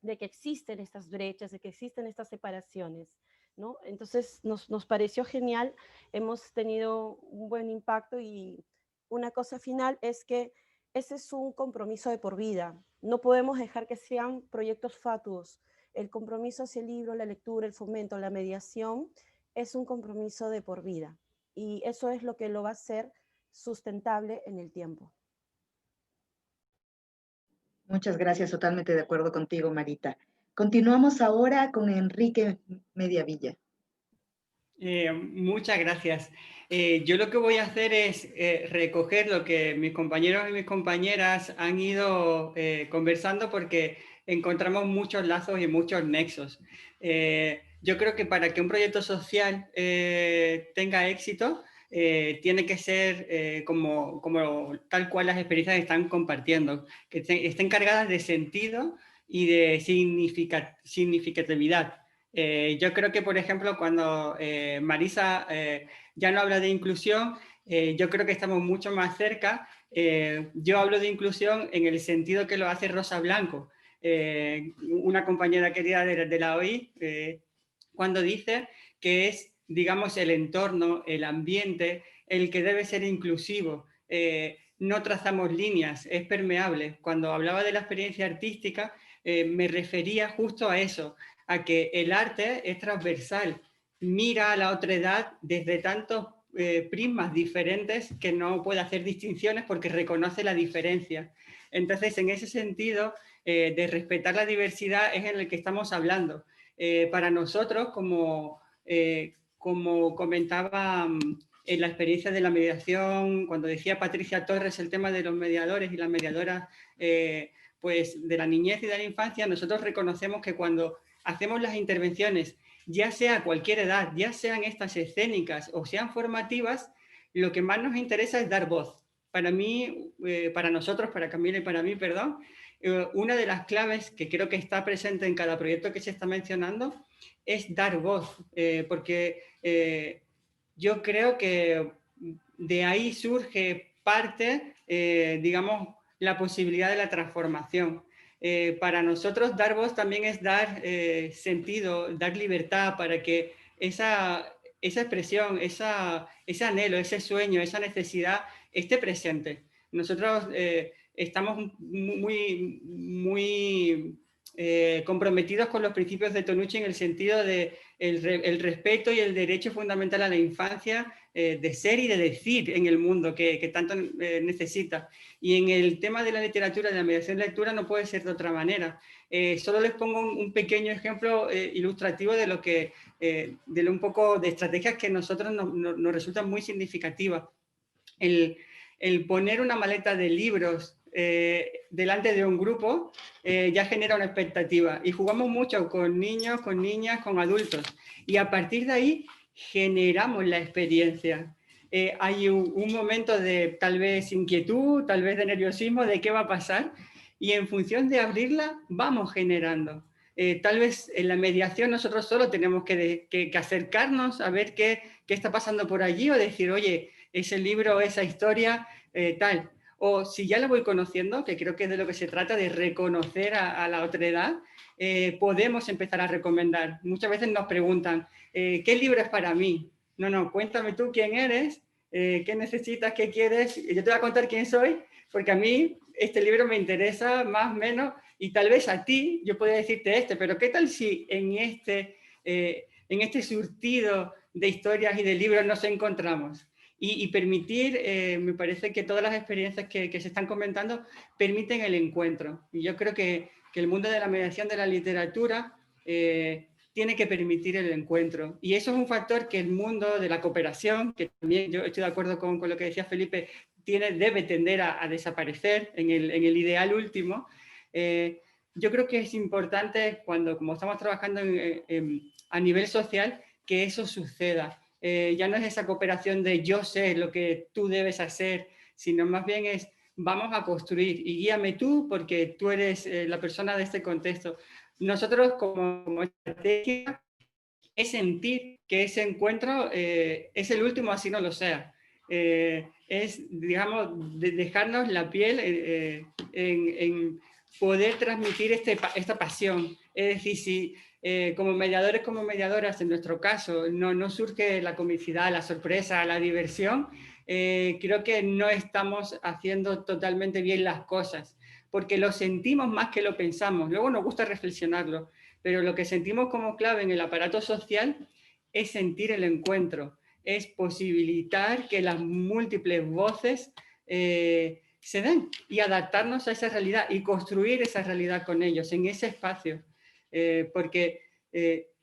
de que existen estas brechas, de que existen estas separaciones, ¿no? Entonces nos pareció genial, hemos tenido un buen impacto y una cosa final es que ese es un compromiso de por vida, no podemos dejar que sean proyectos fatuos. El compromiso hacia el libro, la lectura, el fomento, la mediación es un compromiso de por vida y eso es lo que lo va a hacer sustentable en el tiempo. Muchas gracias, totalmente de acuerdo contigo, Marita. Continuamos ahora con Enrique Mediavilla. Muchas gracias. Yo lo que voy a hacer es recoger lo que mis compañeros y mis compañeras han ido conversando porque encontramos muchos lazos y muchos nexos. Yo creo que para que un proyecto social tenga éxito, tiene que ser como tal cual las experiencias están compartiendo, que estén cargadas de sentido y de significatividad. Yo creo que, por ejemplo, cuando Marisa ya no habla de inclusión, yo creo que estamos mucho más cerca. Yo hablo de inclusión en el sentido que lo hace Rosa Blanco, una compañera querida de la OI, cuando dice que es, digamos, el entorno, el ambiente, el que debe ser inclusivo. No trazamos líneas, es permeable. Cuando hablaba de la experiencia artística, me refería justo a eso, a que el arte es transversal, mira a la otredad desde tantos prismas diferentes que no puede hacer distinciones porque reconoce la diferencia. Entonces, en ese sentido, de respetar la diversidad es en el que estamos hablando. Para nosotros, como comentaba en la experiencia de la mediación, cuando decía Patricia Torres el tema de los mediadores y las mediadoras pues, de la niñez y de la infancia, nosotros reconocemos que cuando hacemos las intervenciones, ya sea a cualquier edad, ya sean estas escénicas o sean formativas, lo que más nos interesa es dar voz. Para mí, para nosotros, para Camila y para mí, perdón, una de las claves que creo que está presente en cada proyecto que se está mencionando es dar voz, porque yo creo que de ahí surge parte, digamos, la posibilidad de la transformación. Para nosotros dar voz también es dar sentido, dar libertad para que esa expresión, ese anhelo, ese sueño, esa necesidad esté presente. Nosotros estamos muy comprometidos con los principios de Tonucci en el sentido de el respeto y el derecho fundamental a la infancia de ser y de decir en el mundo que tanto necesita. Y en el tema de la literatura, de la mediación de lectura, no puede ser de otra manera. Solo les pongo un pequeño ejemplo ilustrativo de lo que, de un poco de estrategias que a nosotros nos resultan muy significativas. El poner una maleta de libros delante de un grupo ya genera una expectativa y jugamos mucho con niños, con niñas, con adultos y a partir de ahí generamos la experiencia. Hay un momento de tal vez inquietud, tal vez de nerviosismo de qué va a pasar y en función de abrirla vamos generando. Tal vez en la mediación nosotros solo tenemos que acercarnos a ver qué está pasando por allí o decir, oye, ese libro, esa historia, tal. O si ya la voy conociendo, que creo que es de lo que se trata, de reconocer a la otredad, podemos empezar a recomendar. Muchas veces nos preguntan, ¿qué libro es para mí? No, cuéntame tú quién eres, qué necesitas, qué quieres. Yo te voy a contar quién soy, porque a mí este libro me interesa más o menos, y tal vez a ti yo podría decirte pero ¿qué tal si en este surtido de historias y de libros nos encontramos? Y permitir, me parece que todas las experiencias que se están comentando permiten el encuentro. Y yo creo que el mundo de la mediación de la literatura tiene que permitir el encuentro. Y eso es un factor que el mundo de la cooperación, que también yo estoy de acuerdo con lo que decía Felipe, debe tender a desaparecer en el ideal último. Yo creo que es importante como estamos trabajando a nivel social, que eso suceda. Ya no es esa cooperación de yo sé lo que tú debes hacer, sino más bien es vamos a construir y guíame tú porque tú eres la persona de este contexto. Nosotros como estrategia es sentir que ese encuentro es el último, así no lo sea. es, digamos, dejarnos la piel en poder transmitir esta pasión. Es decir, si como mediadores, como mediadoras, en nuestro caso, no surge la comicidad, la sorpresa, la diversión, creo que no estamos haciendo totalmente bien las cosas, porque lo sentimos más que lo pensamos. Luego nos gusta reflexionarlo, pero lo que sentimos como clave en el aparato social es sentir el encuentro, es posibilitar que las múltiples voces se den y adaptarnos a esa realidad y construir esa realidad con ellos, en ese espacio. Porque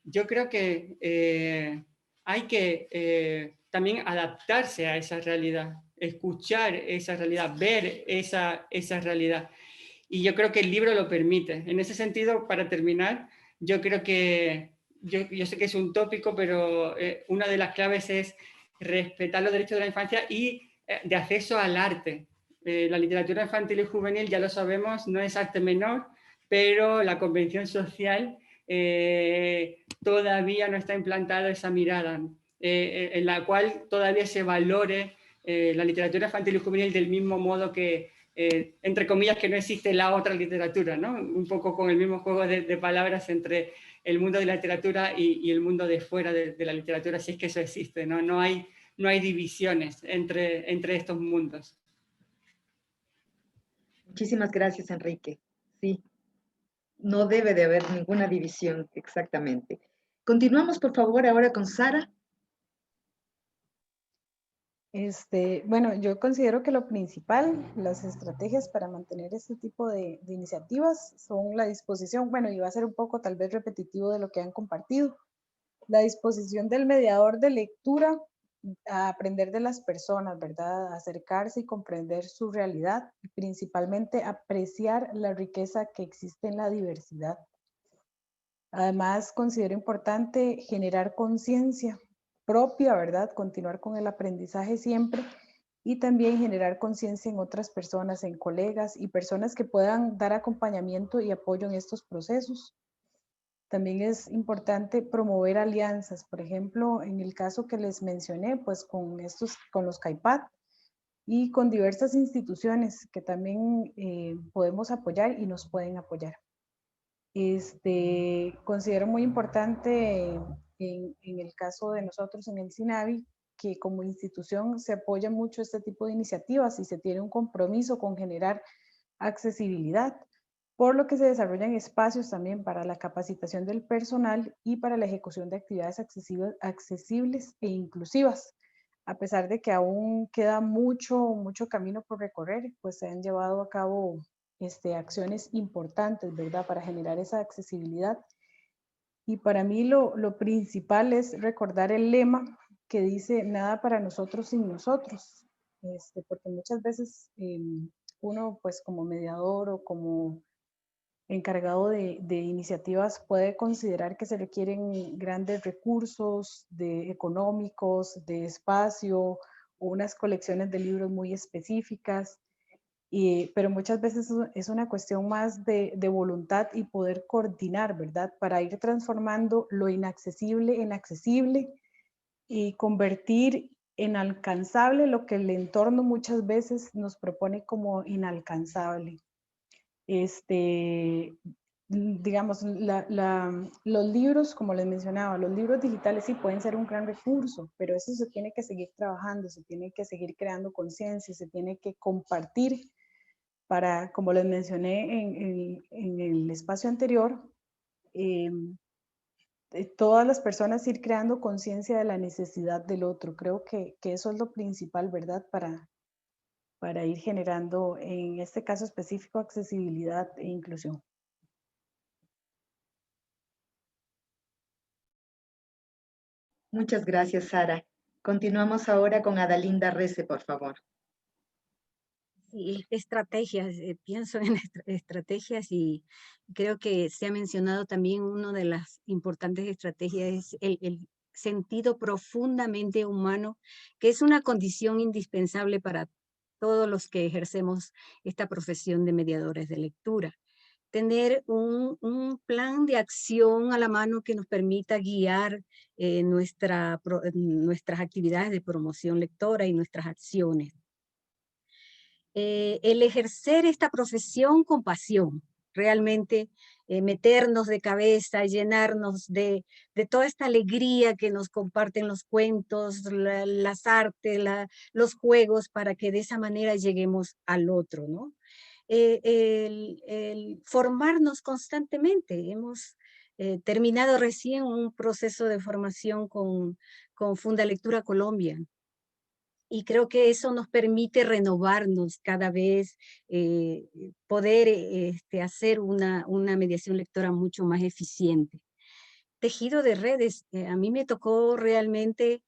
yo creo que hay que también adaptarse a esa realidad, escuchar esa realidad, ver esa realidad. Y yo creo que el libro lo permite. En ese sentido, para terminar, yo creo que, yo sé que es un tópico, pero una de las claves es respetar los derechos de la infancia y de acceso al arte. La literatura infantil y juvenil, ya lo sabemos, no es arte menor, pero la convención social todavía no está implantada esa mirada, en la cual todavía se valore la literatura infantil y juvenil del mismo modo que, entre comillas, que no existe la otra literatura, ¿no? Un poco con el mismo juego de palabras entre el mundo de la literatura y el mundo de fuera de la literatura, si es que eso existe, ¿no? No hay divisiones entre estos mundos. Muchísimas gracias, Enrique. Sí, no debe de haber ninguna división, exactamente. Continuamos, por favor, ahora con Sara. Bueno, yo considero que lo principal, las estrategias para mantener este tipo de iniciativas son la disposición, bueno, y va a ser un poco tal vez repetitivo de lo que han compartido, la disposición del mediador de lectura a aprender de las personas, ¿verdad? A acercarse y comprender su realidad y principalmente apreciar la riqueza que existe en la diversidad. Además, considero importante generar conciencia propia, ¿verdad? Continuar con el aprendizaje siempre y también generar conciencia en otras personas, en colegas y personas que puedan dar acompañamiento y apoyo en estos procesos. También es importante promover alianzas, por ejemplo, en el caso que les mencioné, pues con los CAIPAD y con diversas instituciones que también podemos apoyar y nos pueden apoyar. Considero muy importante en el caso de nosotros en el SINAVI que como institución se apoya mucho este tipo de iniciativas y se tiene un compromiso con generar accesibilidad, por lo que se desarrollan espacios también para la capacitación del personal y para la ejecución de actividades accesibles e inclusivas. A pesar de que aún queda mucho camino por recorrer, pues se han llevado a cabo acciones importantes, ¿verdad? Para generar esa accesibilidad. Y para mí lo principal es recordar el lema que dice nada para nosotros sin nosotros, porque muchas veces uno pues como mediador o como encargado de iniciativas puede considerar que se requieren grandes recursos económicos, de espacio, o unas colecciones de libros muy específicas, pero muchas veces es una cuestión más de voluntad y poder coordinar, ¿verdad? Para ir transformando lo inaccesible en accesible y convertir en alcanzable lo que el entorno muchas veces nos propone como inalcanzable. Digamos, los libros, como les mencionaba, los libros digitales sí pueden ser un gran recurso, pero eso se tiene que seguir trabajando, se tiene que seguir creando conciencia, se tiene que compartir para, como les mencioné en el espacio anterior, todas las personas ir creando conciencia de la necesidad del otro. Creo que eso es lo principal, ¿verdad? Para ir generando, en este caso específico, accesibilidad e inclusión. Muchas gracias, Sara. Continuamos ahora con Adalinda Rece, por favor. Sí, estrategias, pienso en estrategias y creo que se ha mencionado también una de las importantes estrategias es el sentido profundamente humano, que es una condición indispensable para todos los que ejercemos esta profesión de mediadores de lectura. tener un plan de acción a la mano que nos permita guiar nuestras actividades de promoción lectora y nuestras acciones. El ejercer esta profesión con pasión, realmente meternos de cabeza, llenarnos de toda esta alegría que nos comparten los cuentos, las artes, los juegos, para que de esa manera lleguemos al otro, ¿no? El formarnos constantemente. Hemos terminado recién un proceso de formación con Funda Lectura Colombia, y creo que eso nos permite renovarnos cada vez, poder hacer una mediación lectora mucho más eficiente. Tejido de redes, a mí me tocó realmente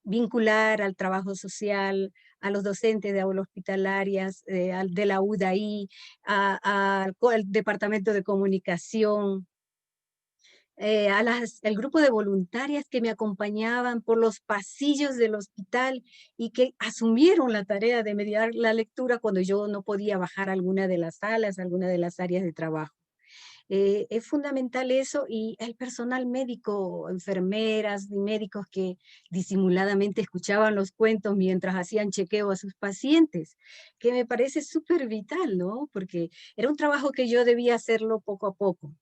vincular al trabajo social, a los docentes de aulas hospitalarias, de la UDAI, al departamento de comunicación, al grupo de voluntarias que me acompañaban por los pasillos del hospital y que asumieron la tarea de mediar la lectura cuando yo no podía bajar a alguna de las salas, alguna de las áreas de trabajo. Es fundamental eso, y el personal médico, enfermeras y médicos que disimuladamente escuchaban los cuentos mientras hacían chequeo a sus pacientes, que me parece súper vital, ¿no? Porque era un trabajo que yo debía hacerlo poco a poco.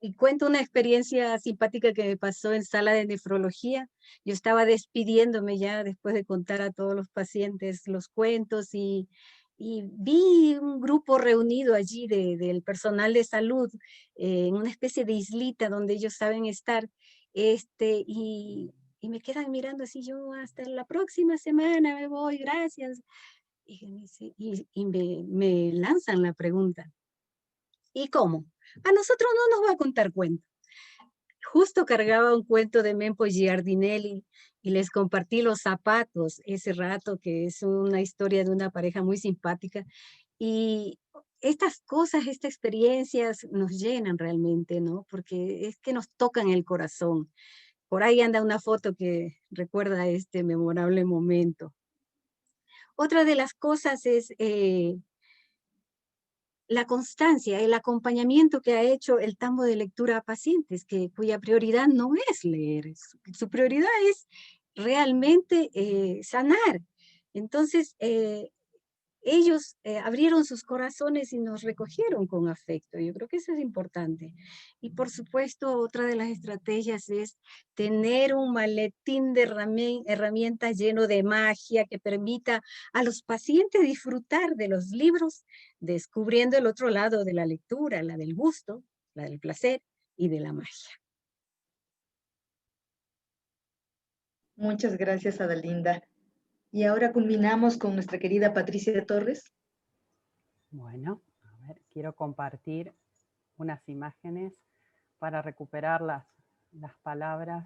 Y cuento una experiencia simpática que me pasó en sala de nefrología. Yo estaba despidiéndome ya después de contar a todos los pacientes los cuentos, y vi un grupo reunido allí del personal de salud en una especie de islita donde ellos saben estar, y me quedan mirando así. Yo hasta la próxima semana me voy, gracias. Y me lanzan la pregunta: ¿y cómo? A nosotros no nos va a contar cuentos. Justo cargaba un cuento de Mempo Giardinelli y les compartí Los zapatos ese rato, que es una historia de una pareja muy simpática. Y estas cosas, estas experiencias nos llenan realmente, ¿no? Porque es que nos tocan el corazón. Por ahí anda una foto que recuerda este memorable momento. Otra de las cosas es la constancia, el acompañamiento que ha hecho el tambo de lectura a pacientes, cuya prioridad no es leer, su prioridad es realmente sanar. Entonces, ellos abrieron sus corazones y nos recogieron con afecto. Yo creo que eso es importante. Y por supuesto, otra de las estrategias es tener un maletín de herramientas lleno de magia que permita a los pacientes disfrutar de los libros, descubriendo el otro lado de la lectura, la del gusto, la del placer y de la magia. Muchas gracias, Adalinda. Y ahora culminamos con nuestra querida Patricia Torres. Bueno, a ver, quiero compartir unas imágenes para recuperar las palabras.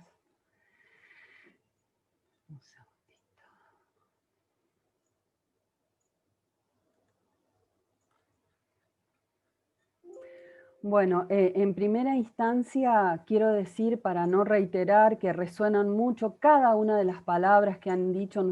Un segundito. Bueno, en primera instancia quiero decir, para no reiterar, que resuenan mucho cada una de las palabras que han dicho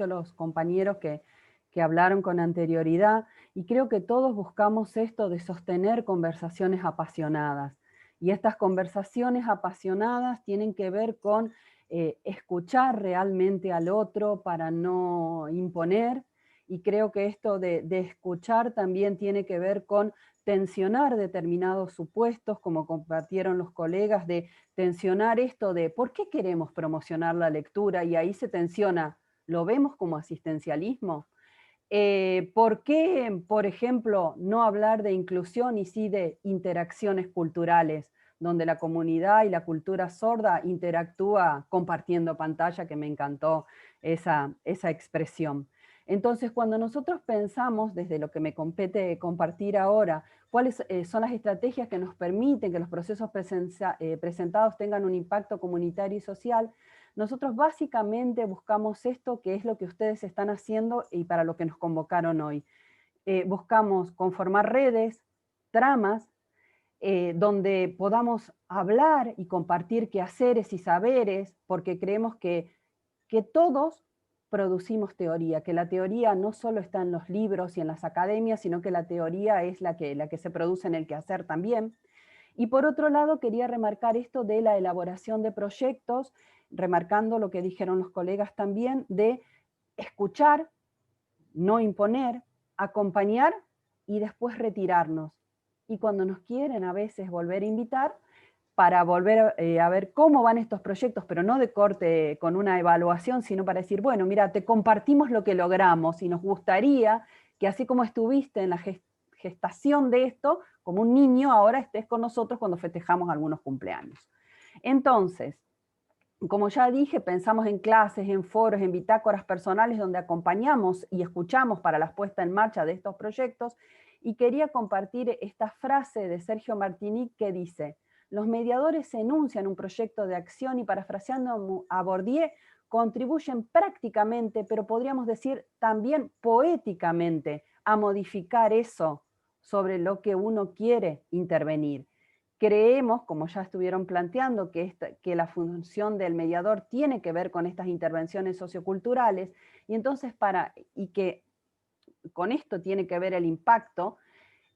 los compañeros que hablaron con anterioridad, y creo que todos buscamos esto de sostener conversaciones apasionadas. Y estas conversaciones apasionadas tienen que ver con escuchar realmente al otro para no imponer, y creo que esto de escuchar también tiene que ver con tensionar determinados supuestos, como compartieron los colegas, de tensionar esto de ¿por qué queremos promocionar la lectura? Y ahí se tensiona, ¿lo vemos como asistencialismo? ¿Por qué, por ejemplo, no hablar de inclusión y sí de interacciones culturales, donde la comunidad y la cultura sorda interactúa compartiendo pantalla, que me encantó esa expresión? Entonces, cuando nosotros pensamos, desde lo que me compete compartir ahora, cuáles son las estrategias que nos permiten que los procesos presentados tengan un impacto comunitario y social, nosotros básicamente buscamos esto, que es lo que ustedes están haciendo y para lo que nos convocaron hoy. Buscamos conformar redes, tramas, donde podamos hablar y compartir quehaceres y saberes, porque creemos que todos producimos teoría, que la teoría no solo está en los libros y en las academias, sino que la teoría es la que se produce en el quehacer también. Y por otro lado, quería remarcar esto de la elaboración de proyectos, remarcando lo que dijeron los colegas también, de escuchar, no imponer, acompañar y después retirarnos. Y cuando nos quieren a veces volver a invitar, para volver a ver cómo van estos proyectos, pero no de corte con una evaluación, sino para decir, bueno, mira, te compartimos lo que logramos y nos gustaría que así como estuviste en la gestación de esto, como un niño, ahora estés con nosotros cuando festejamos algunos cumpleaños. Entonces, como ya dije, pensamos en clases, en foros, en bitácoras personales donde acompañamos y escuchamos para la puesta en marcha de estos proyectos, y quería compartir esta frase de Sergio Martinic que dice: los mediadores enuncian un proyecto de acción y, parafraseando a Bourdieu, contribuyen prácticamente, pero podríamos decir también poéticamente, a modificar eso sobre lo que uno quiere intervenir. Creemos, como ya estuvieron planteando, que la función del mediador tiene que ver con estas intervenciones socioculturales, y que con esto tiene que ver el impacto,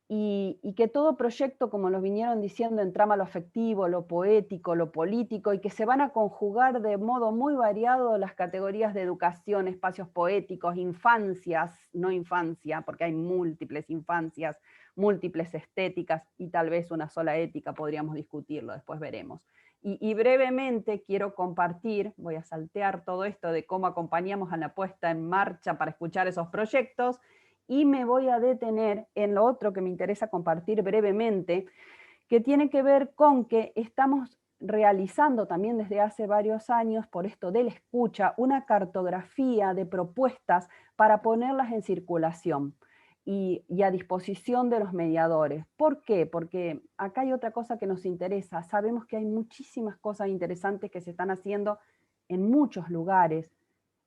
y que todo proyecto, como nos vinieron diciendo, entrama lo afectivo, lo poético, lo político, y que se van a conjugar de modo muy variado las categorías de educación, espacios poéticos, infancias, no infancia, porque hay múltiples infancias, múltiples estéticas, y tal vez una sola ética, podríamos discutirlo, después veremos. Y brevemente quiero compartir, voy a saltear todo esto de cómo acompañamos a la puesta en marcha para escuchar esos proyectos, y me voy a detener en lo otro que me interesa compartir brevemente, que tiene que ver con que estamos realizando también desde hace varios años, por esto de la escucha, una cartografía de propuestas para ponerlas en circulación y a disposición de los mediadores. ¿Por qué? Porque acá hay otra cosa que nos interesa. Sabemos que hay muchísimas cosas interesantes que se están haciendo en muchos lugares,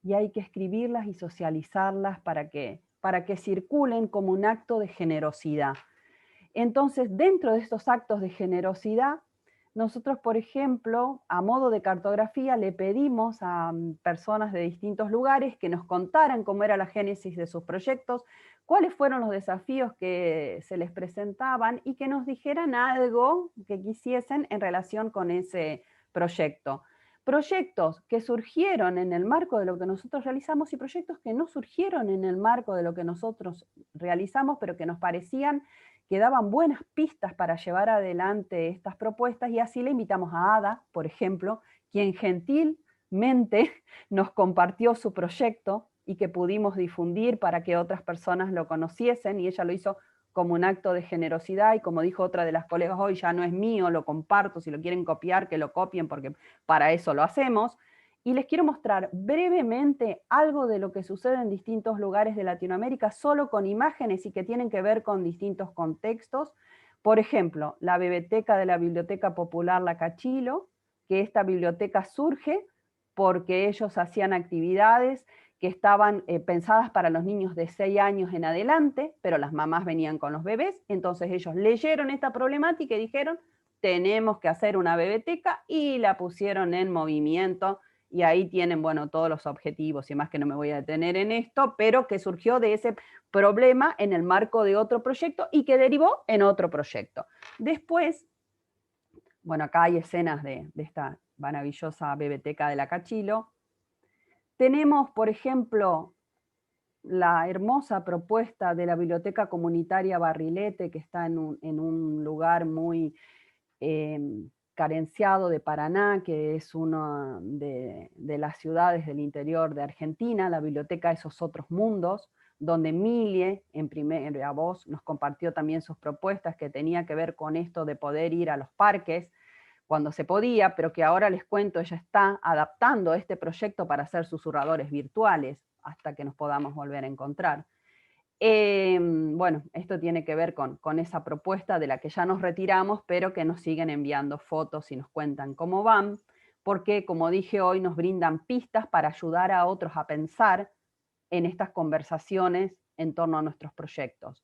y hay que escribirlas y socializarlas para que circulen como un acto de generosidad. Entonces, dentro de estos actos de generosidad, nosotros, por ejemplo, a modo de cartografía, le pedimos a personas de distintos lugares que nos contaran cómo era la génesis de sus proyectos, cuáles fueron los desafíos que se les presentaban, y que nos dijeran algo que quisiesen en relación con ese proyecto. Proyectos que surgieron en el marco de lo que nosotros realizamos y proyectos que no surgieron en el marco de lo que nosotros realizamos, pero que nos parecían que daban buenas pistas para llevar adelante estas propuestas, y así le invitamos a Ada, por ejemplo, quien gentilmente nos compartió su proyecto y que pudimos difundir para que otras personas lo conociesen, y ella lo hizo como un acto de generosidad, y como dijo otra de las colegas hoy, ya no es mío, lo comparto, si lo quieren copiar, que lo copien, porque para eso lo hacemos. Y les quiero mostrar brevemente algo de lo que sucede en distintos lugares de Latinoamérica, solo con imágenes y que tienen que ver con distintos contextos. Por ejemplo, la biblioteca de la Biblioteca Popular La Cachilo, que esta biblioteca surge porque ellos hacían actividades que estaban pensadas para los niños de 6 años en adelante, pero las mamás venían con los bebés, entonces ellos leyeron esta problemática y dijeron, tenemos que hacer una biblioteca, y la pusieron en movimiento, y ahí tienen, bueno, todos los objetivos, y más que no me voy a detener en esto, pero que surgió de ese problema en el marco de otro proyecto y que derivó en otro proyecto. Después, bueno, acá hay escenas de esta maravillosa biblioteca de La Cachilo. Tenemos, por ejemplo, la hermosa propuesta de la Biblioteca Comunitaria Barrilete, que está en un lugar muy carenciado de Paraná, que es una de las ciudades del interior de Argentina, la Biblioteca Esos Otros Mundos, donde Emilie, en primera voz, nos compartió también sus propuestas que tenía que ver con esto de poder ir a los parques cuando se podía, pero que ahora les cuento, ella está adaptando este proyecto para hacer susurradores virtuales hasta que nos podamos volver a encontrar. Bueno, esto tiene que ver con esa propuesta de la que ya nos retiramos, pero que nos siguen enviando fotos y nos cuentan cómo van, porque, como dije hoy, nos brindan pistas para ayudar a otros a pensar en estas conversaciones en torno a nuestros proyectos.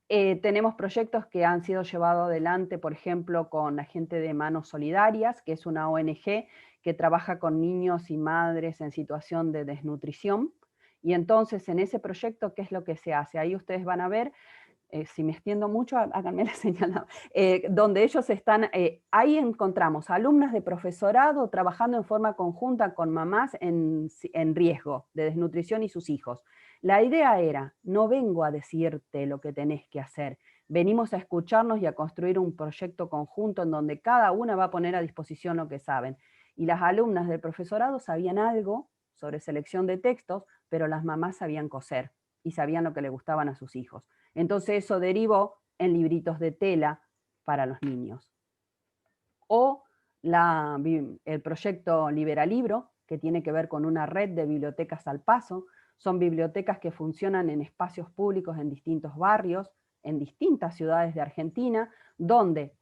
Tenemos proyectos que han sido llevados adelante, por ejemplo, con la gente de Manos Solidarias, que es una ONG que trabaja con niños y madres en situación de desnutrición. Y entonces en ese proyecto, ¿qué es lo que se hace? Ahí ustedes van a ver, si me extiendo mucho, háganme la señal, donde ellos están, ahí encontramos alumnas de profesorado trabajando en forma conjunta con mamás en riesgo de desnutrición y sus hijos. La idea era, no vengo a decirte lo que tenés que hacer, venimos a escucharnos y a construir un proyecto conjunto en donde cada una va a poner a disposición lo que saben. Y las alumnas del profesorado sabían algo sobre selección de textos, pero las mamás sabían coser y sabían lo que le gustaban a sus hijos. Entonces eso derivó en libritos de tela para los niños. O el proyecto Liberalibro, que tiene que ver con una red de bibliotecas al paso. Son bibliotecas que funcionan en espacios públicos en distintos barrios, en distintas ciudades de Argentina, donde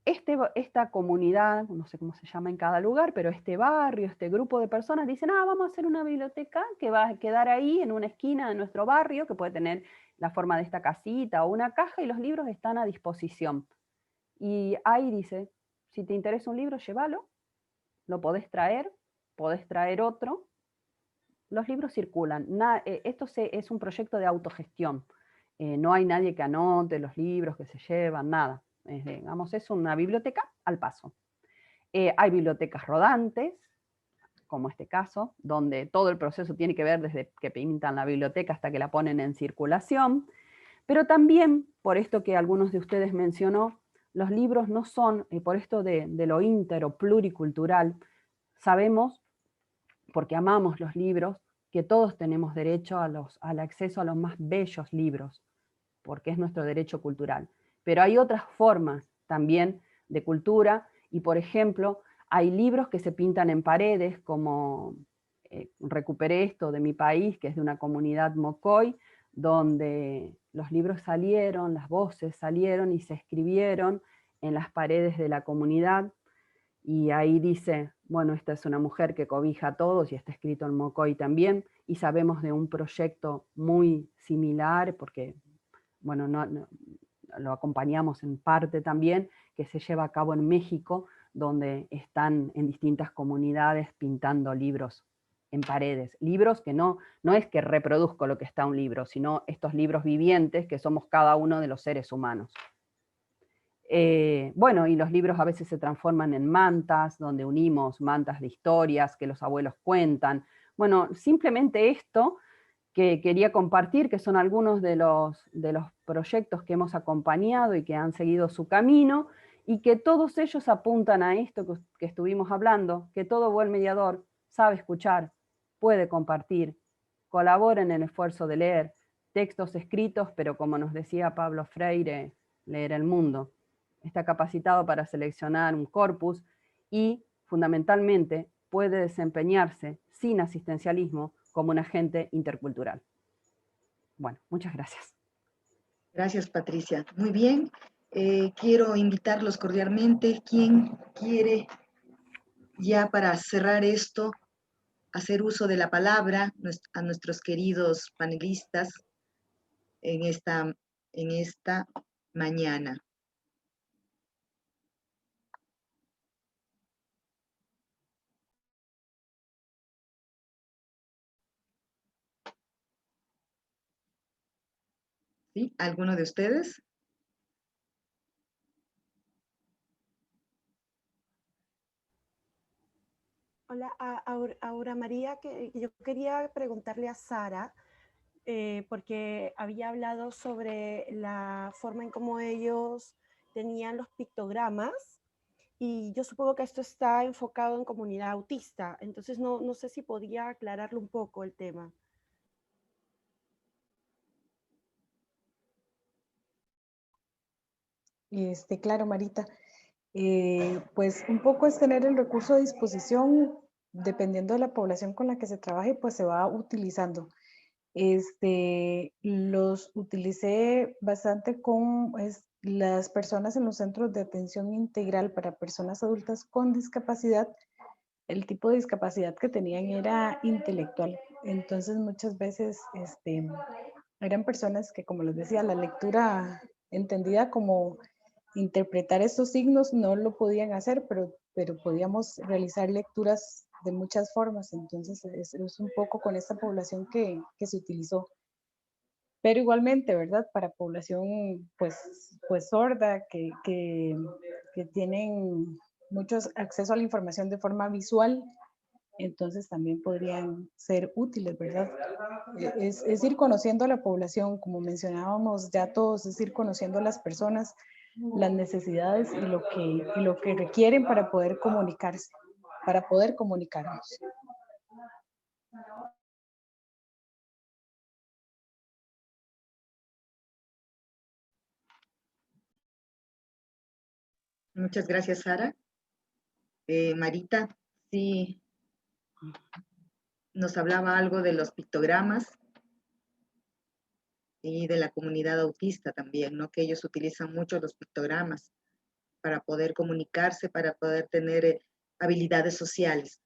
esta comunidad, no sé cómo se llama en cada lugar, pero este barrio, este grupo de personas dicen, vamos a hacer una biblioteca que va a quedar ahí en una esquina de nuestro barrio, que puede tener la forma de esta casita o una caja, y los libros están a disposición. Y ahí dice, si te interesa un libro, llévalo, lo podés traer otro. Los libros circulan. Esto es un proyecto de autogestión. No hay nadie que anote los libros que se llevan, nada. Digamos, es una biblioteca al paso. Hay bibliotecas rodantes, como este caso, donde todo el proceso tiene que ver desde que pintan la biblioteca hasta que la ponen en circulación. Pero también, por esto que algunos de ustedes mencionó, los libros no son, por esto de lo inter o pluricultural, sabemos, porque amamos los libros, que todos tenemos derecho al acceso a los más bellos libros, porque es nuestro derecho cultural. Pero hay otras formas también de cultura, y por ejemplo, hay libros que se pintan en paredes, como recuperé esto de mi país, que es de una comunidad mocoy, donde los libros salieron, las voces salieron y se escribieron en las paredes de la comunidad, y ahí dice, bueno, esta es una mujer que cobija a todos, y está escrito en mocoy también, y sabemos de un proyecto muy similar, porque bueno, lo acompañamos en parte también, que se lleva a cabo en México, donde están en distintas comunidades pintando libros en paredes. Libros que no es que reproduzco lo que está en un libro, sino estos libros vivientes que somos cada uno de los seres humanos. Bueno, y los libros a veces se transforman en mantas, donde unimos mantas de historias que los abuelos cuentan. Bueno, simplemente esto que quería compartir, que son algunos de los proyectos que hemos acompañado y que han seguido su camino, y que todos ellos apuntan a esto que estuvimos hablando, que todo buen mediador sabe escuchar, puede compartir, colabora en el esfuerzo de leer textos escritos, pero como nos decía Pablo Freire, leer el mundo. Está capacitado para seleccionar un corpus y, fundamentalmente, puede desempeñarse sin asistencialismo como un agente intercultural. Bueno, muchas gracias. Gracias, Patricia. Muy bien. Quiero invitarlos cordialmente. ¿Quién quiere, ya para cerrar esto, hacer uso de la palabra a nuestros queridos panelistas en esta mañana? ¿Sí? ¿Alguno de ustedes? Hola, Aura María, que yo quería preguntarle a Sara, porque había hablado sobre la forma en cómo ellos tenían los pictogramas, y yo supongo que esto está enfocado en comunidad autista, entonces no sé si podía aclararlo un poco el tema. Claro, Marita. Pues un poco es tener el recurso a disposición, dependiendo de la población con la que se trabaje, pues se va utilizando. Los utilicé bastante con las personas en los centros de atención integral para personas adultas con discapacidad. El tipo de discapacidad que tenían era intelectual. Entonces muchas veces eran personas que, como les decía, la lectura entendida como interpretar estos signos no lo podían hacer, pero podíamos realizar lecturas de muchas formas. Entonces es un poco con esta población que se utilizó. Pero igualmente, ¿verdad? Para población pues sorda, que tienen mucho acceso a la información de forma visual, entonces también podrían ser útiles, ¿verdad? Es ir conociendo a la población, como mencionábamos ya todos, es ir conociendo a las personas, las necesidades y lo que requieren para poder comunicarse, para poder comunicarnos. Muchas gracias, Sara. Marita, sí, nos hablaba algo de los pictogramas y de la comunidad autista también, ¿no? Que ellos utilizan mucho los pictogramas para poder comunicarse, para poder tener habilidades sociales.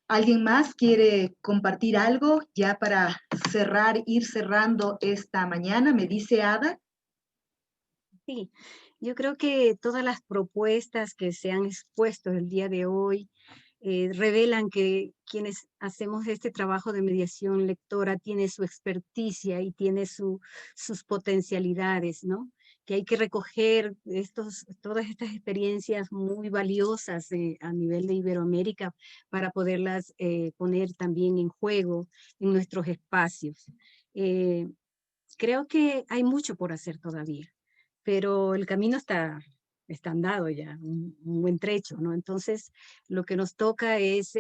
¿Alguien más quiere compartir algo ya para cerrar, ir cerrando esta mañana? ¿Me dice Ada? Sí, yo creo que todas las propuestas que se han expuesto el día de hoy revelan que quienes hacemos este trabajo de mediación lectora tiene su experticia y tiene sus potencialidades, ¿no? Que hay que recoger todas estas experiencias muy valiosas a nivel de Iberoamérica para poderlas poner también en juego en nuestros espacios. Creo que hay mucho por hacer todavía, pero el camino está andado ya, un buen trecho, ¿no? Entonces, lo que nos toca es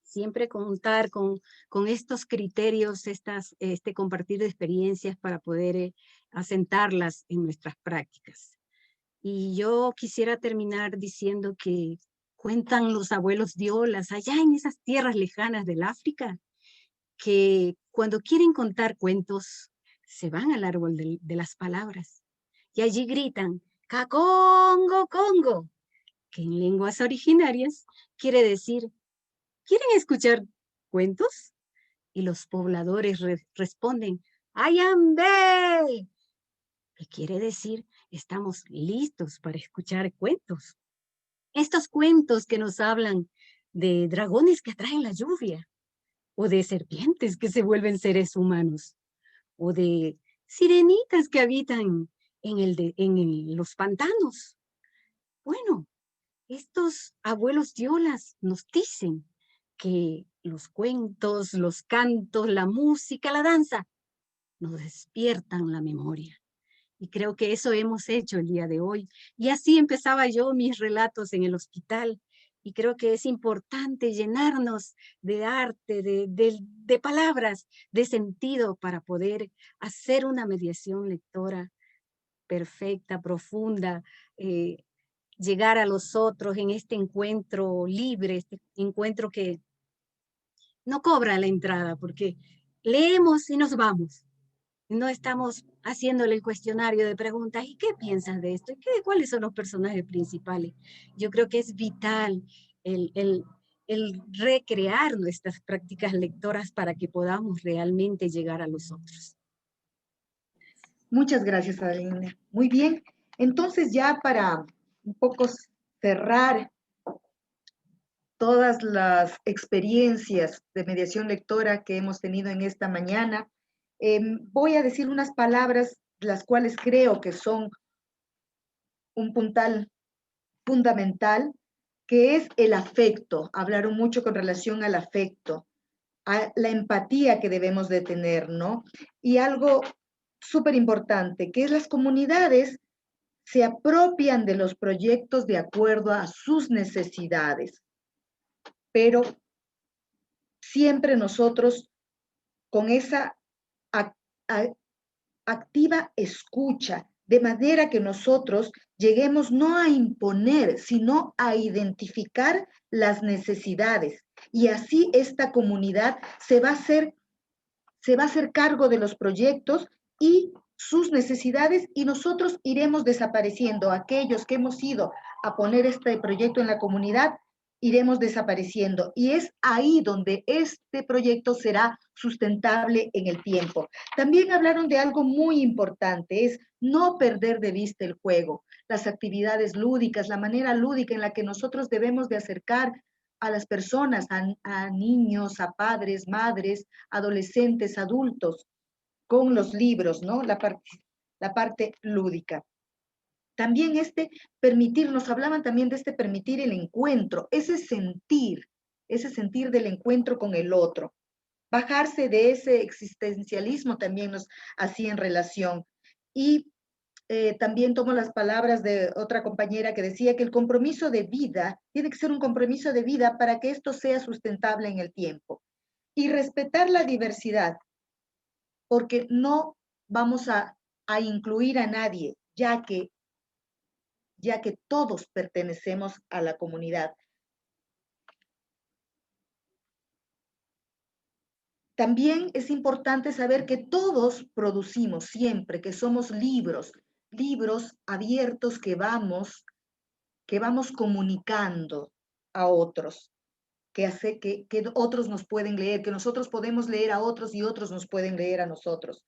siempre contar con estos criterios, este compartir de experiencias para poder asentarlas en nuestras prácticas. Y yo quisiera terminar diciendo que cuentan los abuelos diolas allá en esas tierras lejanas del África, que cuando quieren contar cuentos, se van al árbol de las palabras y allí gritan, ¡Cacongo, Congo! Que en lenguas originarias quiere decir, ¿quieren escuchar cuentos? Y los pobladores responden, ¡Ayambe! Que quiere decir, estamos listos para escuchar cuentos. Estos cuentos que nos hablan de dragones que atraen la lluvia, o de serpientes que se vuelven seres humanos, o de sirenitas que habitan en los pantanos. Bueno, estos abuelos diolas nos dicen que los cuentos, los cantos, la música, la danza, nos despiertan la memoria. Y creo que eso hemos hecho el día de hoy. Y así empezaba yo mis relatos en el hospital. Y creo que es importante llenarnos de arte, de palabras, de sentido para poder hacer una mediación lectora perfecta, profunda, llegar a los otros en este encuentro libre, este encuentro que no cobra la entrada, porque leemos y nos vamos. No estamos haciéndole el cuestionario de preguntas, ¿y qué piensas de esto? ¿Cuáles son los personajes principales? Yo creo que es vital el recrear nuestras prácticas lectoras para que podamos realmente llegar a los otros. Muchas gracias, Adelina. Muy bien. Entonces, ya para un poco cerrar todas las experiencias de mediación lectora que hemos tenido en esta mañana, voy a decir unas palabras, las cuales creo que son un puntal fundamental, que es el afecto. Hablaron mucho con relación al afecto, a la empatía que debemos de tener, ¿no? Y algo súper importante, que es las comunidades se apropian de los proyectos de acuerdo a sus necesidades, pero siempre nosotros con esa activa escucha, de manera que nosotros lleguemos no a imponer, sino a identificar las necesidades. Y así esta comunidad se va a hacer cargo de los proyectos y sus necesidades, y nosotros iremos desapareciendo. Aquellos que hemos ido a poner este proyecto en la comunidad, iremos desapareciendo. Y es ahí donde este proyecto será sustentable en el tiempo. También hablaron de algo muy importante, es no perder de vista el juego, las actividades lúdicas, la manera lúdica en la que nosotros debemos de acercar a las personas, a niños, a padres, madres, adolescentes, adultos, con los libros, ¿no? La parte lúdica. También nos hablaban también de permitir el encuentro, ese sentir del encuentro con el otro. Bajarse de ese existencialismo también nos hacía en relación. Y también tomo las palabras de otra compañera que decía que el compromiso de vida tiene que ser un compromiso de vida para que esto sea sustentable en el tiempo. Y respetar la diversidad, porque no vamos a incluir a nadie, ya que todos pertenecemos a la comunidad. También es importante saber que todos producimos siempre, que somos libros abiertos que vamos comunicando a otros, que otros nos pueden leer, que nosotros podemos leer a otros y otros nos pueden leer a nosotros.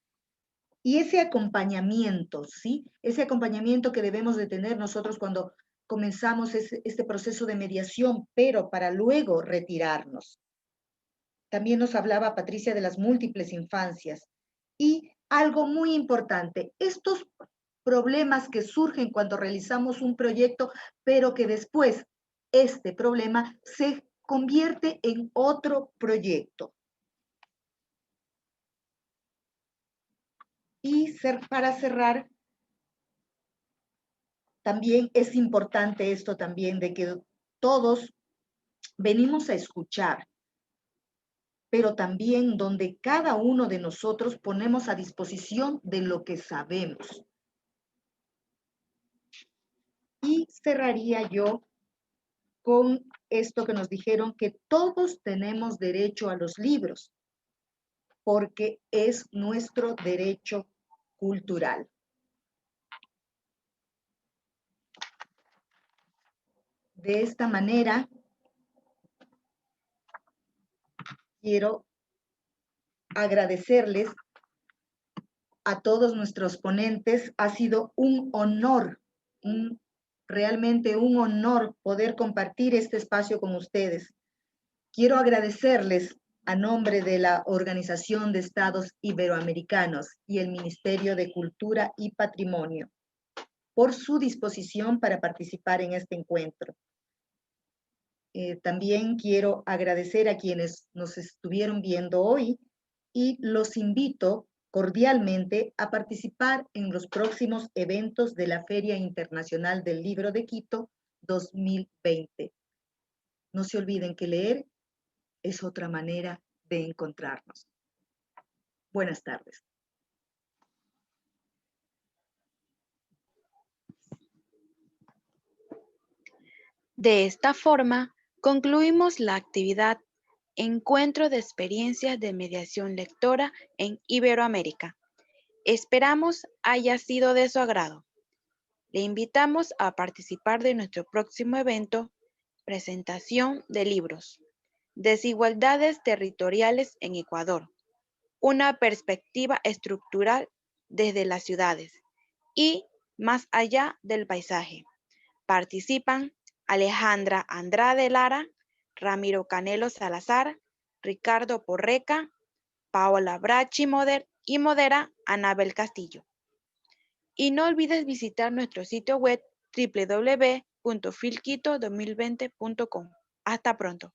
Y ese acompañamiento, ¿sí? Ese acompañamiento que debemos de tener nosotros cuando comenzamos este proceso de mediación, pero para luego retirarnos. También nos hablaba Patricia de las múltiples infancias. Y algo muy importante, estos problemas que surgen cuando realizamos un proyecto, pero que después este problema se convierte en otro proyecto. Y para cerrar, también es importante esto también de que todos venimos a escuchar, pero también donde cada uno de nosotros ponemos a disposición de lo que sabemos. Y cerraría yo con esto que nos dijeron, que todos tenemos derecho a los libros, porque es nuestro derecho cultural. De esta manera, quiero agradecerles a todos nuestros ponentes. Ha sido un honor, realmente un honor poder compartir este espacio con ustedes. Quiero agradecerles a nombre de la Organización de Estados Iberoamericanos y el Ministerio de Cultura y Patrimonio por su disposición para participar en este encuentro. También quiero agradecer a quienes nos estuvieron viendo hoy y los invito cordialmente a participar en los próximos eventos de la Feria Internacional del Libro de Quito 2020. No se olviden que leer es otra manera de encontrarnos. Buenas tardes. De esta forma, concluimos la actividad Encuentro de Experiencias de Mediación Lectora en Iberoamérica. Esperamos haya sido de su agrado. Le invitamos a participar de nuestro próximo evento, Presentación de Libros, Desigualdades Territoriales en Ecuador, una perspectiva estructural desde las ciudades y más allá del paisaje. Participan Alejandra Andrade Lara, Ramiro Canelo Salazar, Ricardo Porreca, Paola Brachi y modera Anabel Castillo. Y no olvides visitar nuestro sitio web www.filquito2020.com. Hasta pronto.